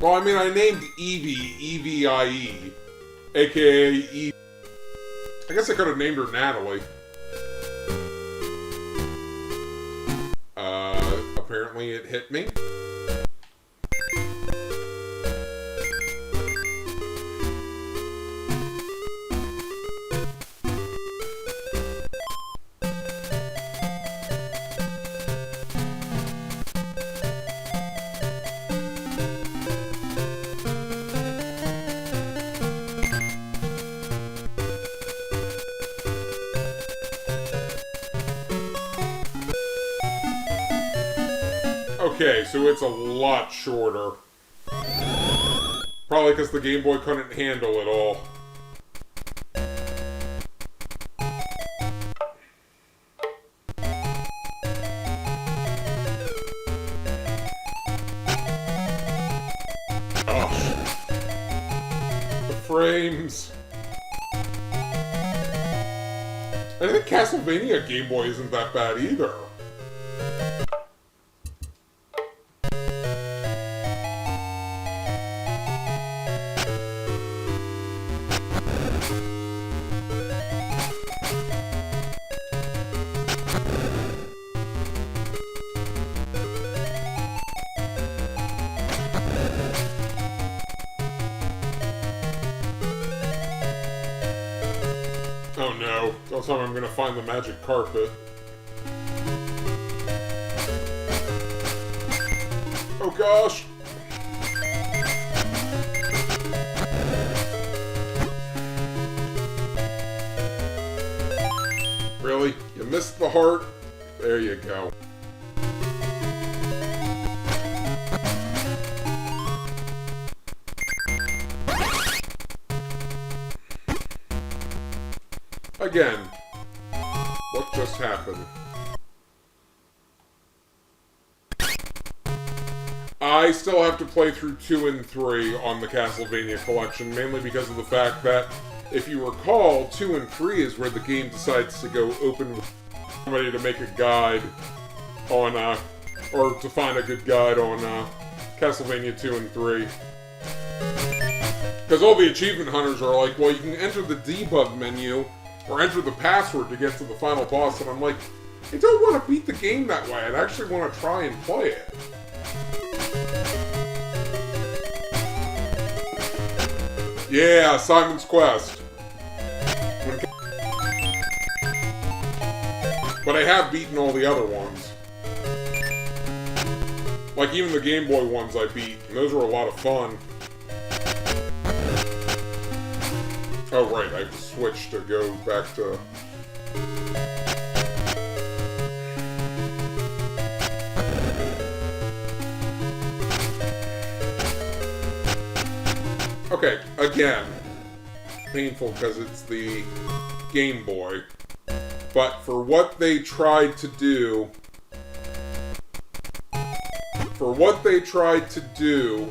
Well, I mean, I named Eevee, E-V-I-E, aka Eevee. I guess I could have named her Natalie. apparently it hit me. Okay, so it's a lot shorter. Probably because the Game Boy couldn't handle it all. Gosh. The frames. I think Castlevania Game Boy isn't that bad either. Oh no, don't tell me I'm gonna find the magic carpet. Oh gosh! Really? You missed the heart? There you go. Again, what just happened? I still have to play through 2 and 3 on the Castlevania collection, mainly because of the fact that, if you recall, 2 and 3 is where the game decides to go open with somebody to make a guide on, or to find a good guide on, Castlevania 2 and 3. Because all the achievement hunters are like, well, you can enter the debug menu, or enter the password to get to the final boss, and I'm like, I don't want to beat the game that way, I'd actually want to try and play it. Yeah, Simon's Quest. But I have beaten all the other ones. Like, even the Game Boy ones I beat, and those were a lot of fun. Oh, right, I have to switch to go back to... Okay, again, painful because it's the Game Boy, but for what they tried to do,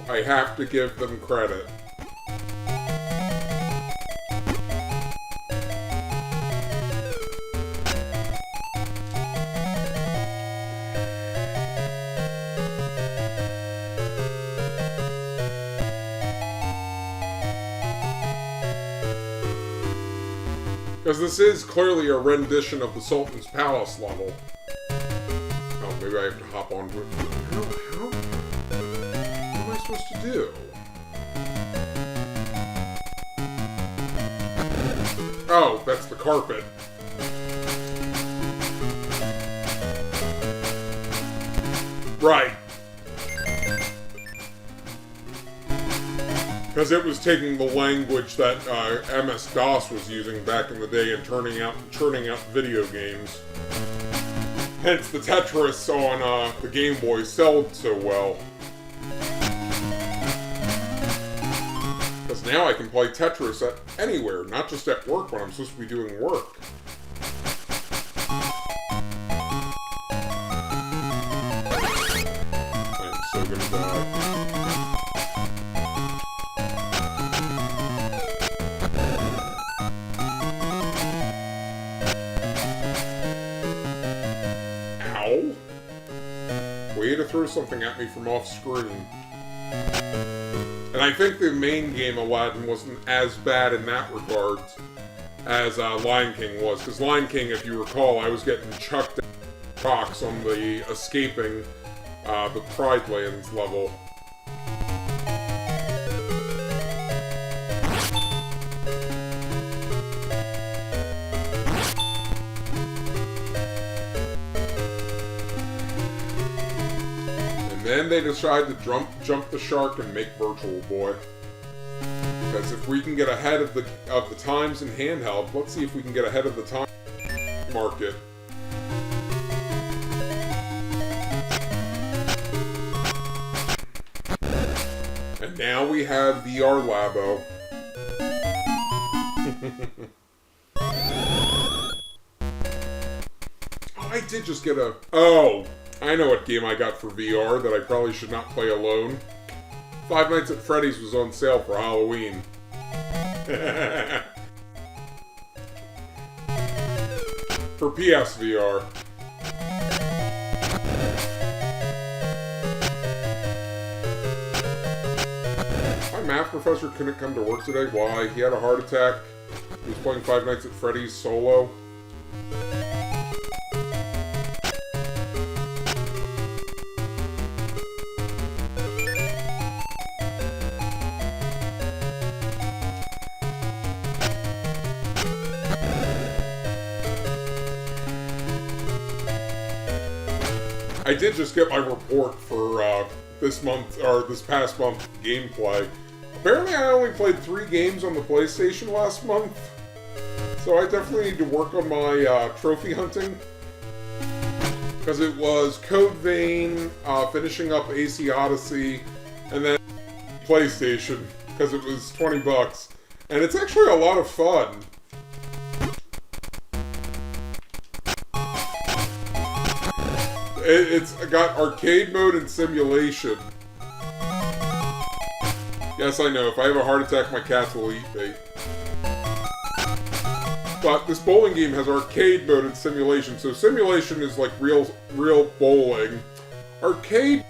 I have to give them credit. Because this is clearly a rendition of the Sultan's Palace level. Oh, maybe I have to hop onto it. How? What am I supposed to do? Oh, that's the carpet. Right. Because it was taking the language that MS-DOS was using back in the day and churning out video games. Hence the Tetris on the Game Boy sold so well. Because now I can play Tetris at anywhere, not just at work when I'm supposed to be doing work. I'm so gonna die. Way to throw something at me from off screen. And I think the main game Aladdin wasn't as bad in that regard as Lion King was. Because Lion King, if you recall, I was getting chucked rocks on the escaping the Pride Lands level. And then they decide to jump the shark and make Virtual Boy. Because if we can get ahead of the times in handheld, let's see if we can get ahead of the time market. And now we have VR Labo. Oh, I did just get a... Oh, I know what game I got for VR that I probably should not play alone. Five Nights at Freddy's was on sale for Halloween. For PSVR. My math professor couldn't come to work today. Why? He had a heart attack. He was playing Five Nights at Freddy's solo. I did just get my report for this month, or this past month, gameplay. Apparently I only played 3 games on the PlayStation last month. So I definitely need to work on my trophy hunting. Because it was Code Vein, finishing up AC Odyssey, and then PlayStation, because it was $20. And it's actually a lot of fun. It's got arcade mode and simulation. Yes, I know. If I have a heart attack, my cats will eat me. But this bowling game has arcade mode and simulation. So simulation is like real bowling. Arcade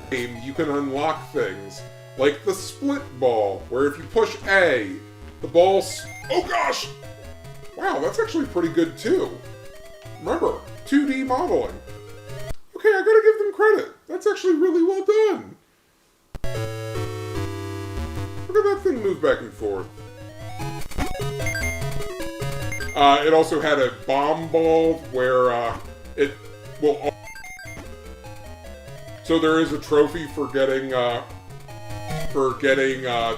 game, you can unlock things. Like the split ball, where if you push A, the ball... Oh gosh! Wow, that's actually pretty good too. Remember, 2D modeling. Okay, I gotta give them credit. That's actually really well done. Look at that thing move back and forth. It also had a bomb ball where it will... So there is a trophy for getting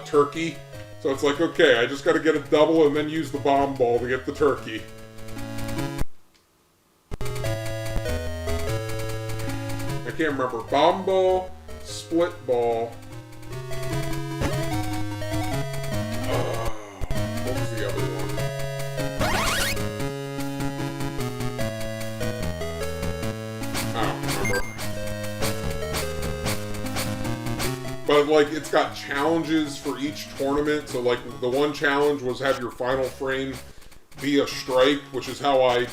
turkey. So it's like, okay, I just gotta get a double and then use the bomb ball to get the turkey. I can't remember. Bomb ball, split ball. What was the other one? I don't remember. But, like, it's got challenges for each tournament. So, like, the one challenge was have your final frame be a strike, which is how I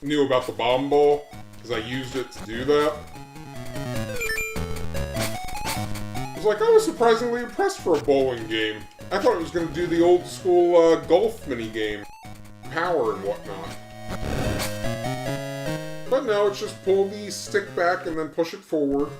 knew about the bomb ball. Because I used it to do that. I was surprisingly impressed for a bowling game. I thought it was going to do the old school golf minigame. Power and whatnot. But no, it's just pull the stick back and then push it forward.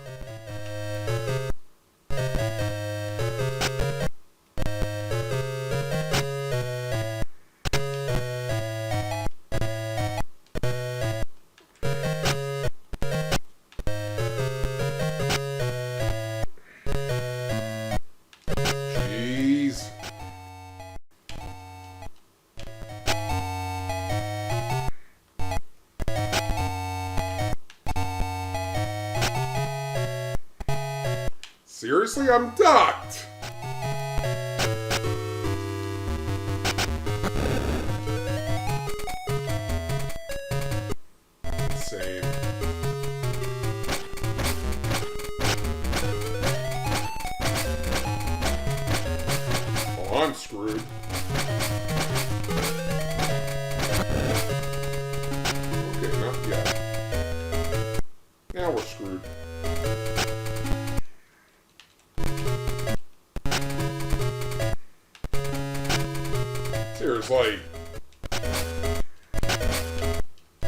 Seriously, I'm docked! Insane. Oh, I'm screwed. Okay, not yet. Now we're screwed. Seriously. Can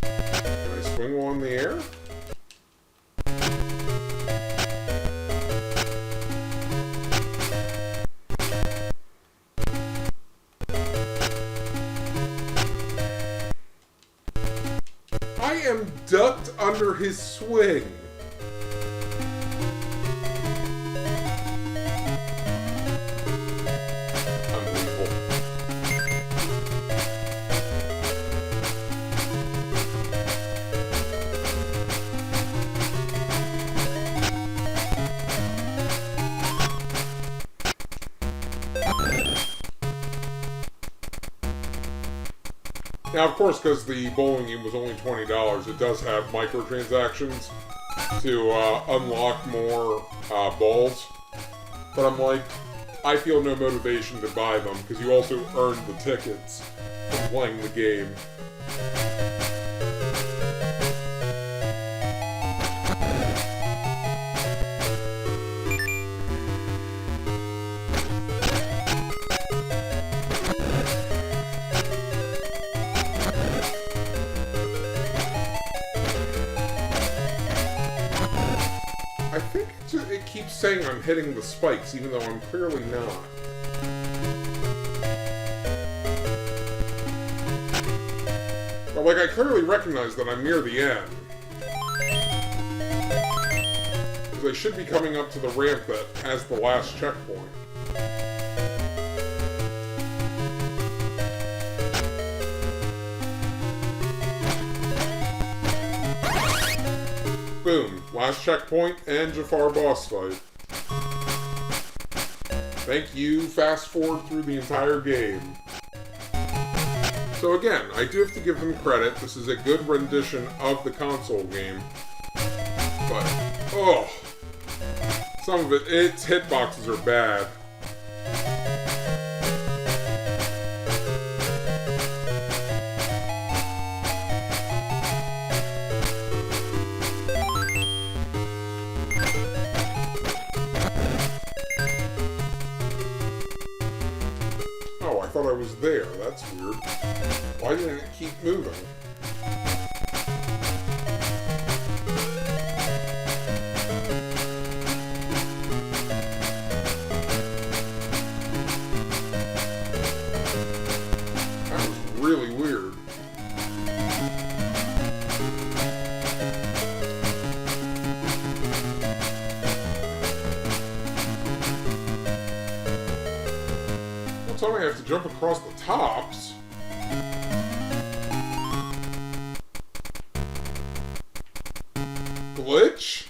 I swing while in the air? I am ducked under his swing. Unbelievable. Now, of course, because the bowling game was only $20, it does have microtransactions to unlock more balls. But I'm like, I feel no motivation to buy them, because you also earn the tickets from playing the game. I think it keeps saying I'm hitting the spikes, even though I'm clearly not. But, like, I clearly recognize that I'm near the end. Because I should be coming up to the ramp that has the last checkpoint. Boom. Last checkpoint and Jafar boss fight. Thank you, fast forward through the entire game. So again, I do have to give them credit. This is a good rendition of the console game. But, oh, some of its hitboxes are bad. Oh, I thought I was there. That's weird. Why didn't it keep moving? That was really weird. Well, tell me I have to jump across the tops. Glitch?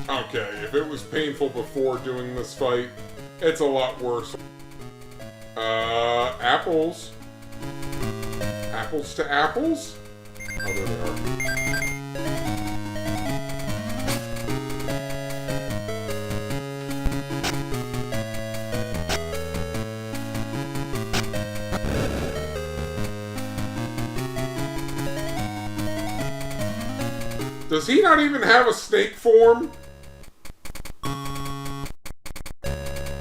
Okay, if it was painful before doing this fight, it's a lot worse. Apples. Apples to apples? Oh, there they are. Does he not even have a snake form?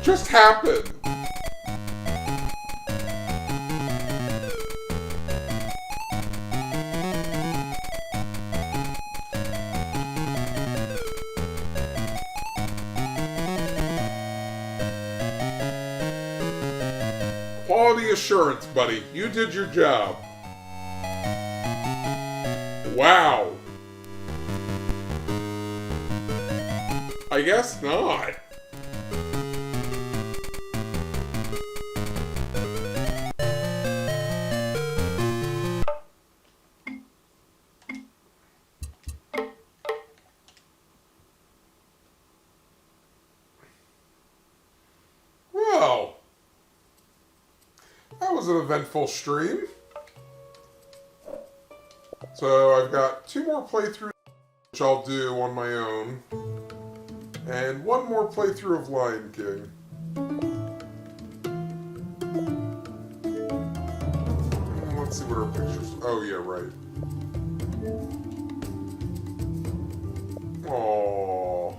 Just happened. Quality assurance, buddy. You did your job. Wow. I guess not. Well, that was an eventful stream. So I've got 2 more playthroughs, which I'll do on my own, and 1 more playthrough of Lion King. Let's see what our pictures... Oh, yeah, right. Aww.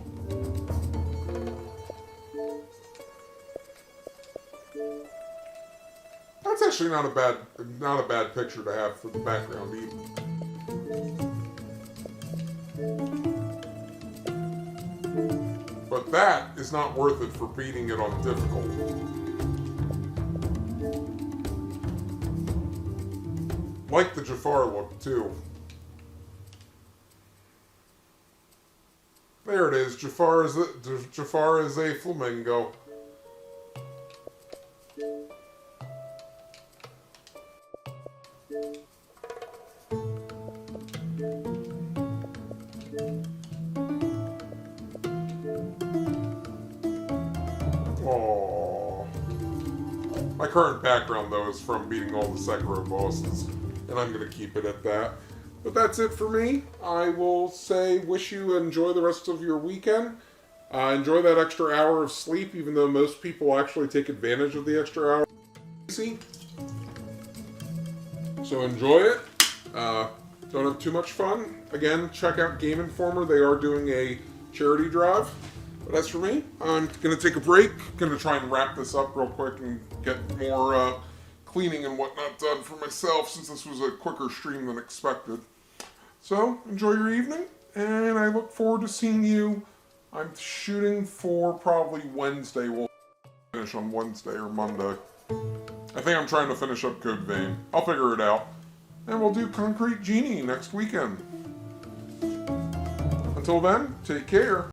That's actually not a bad picture to have for the background either. But that is not worth it for beating it on difficult. Like the Jafar look too. There it is. Jafar is a flamingo. Aww. My current background, though, is from beating all the Sekiro bosses, and I'm going to keep it at that. But that's it for me. I will say, wish you enjoy the rest of your weekend. Enjoy that extra hour of sleep, even though most people actually take advantage of the extra hour. So enjoy it. Don't have too much fun. Again, check out Game Informer. They are doing a charity drive. But as for me, I'm going to take a break. Going to try and wrap this up real quick and get more cleaning and whatnot done for myself, since this was a quicker stream than expected. So, enjoy your evening, and I look forward to seeing you. I'm shooting for probably Wednesday. We'll finish on Wednesday or Monday. I think I'm trying to finish up Code Vein. I'll figure it out. And we'll do Concrete Genie next weekend. Until then, take care.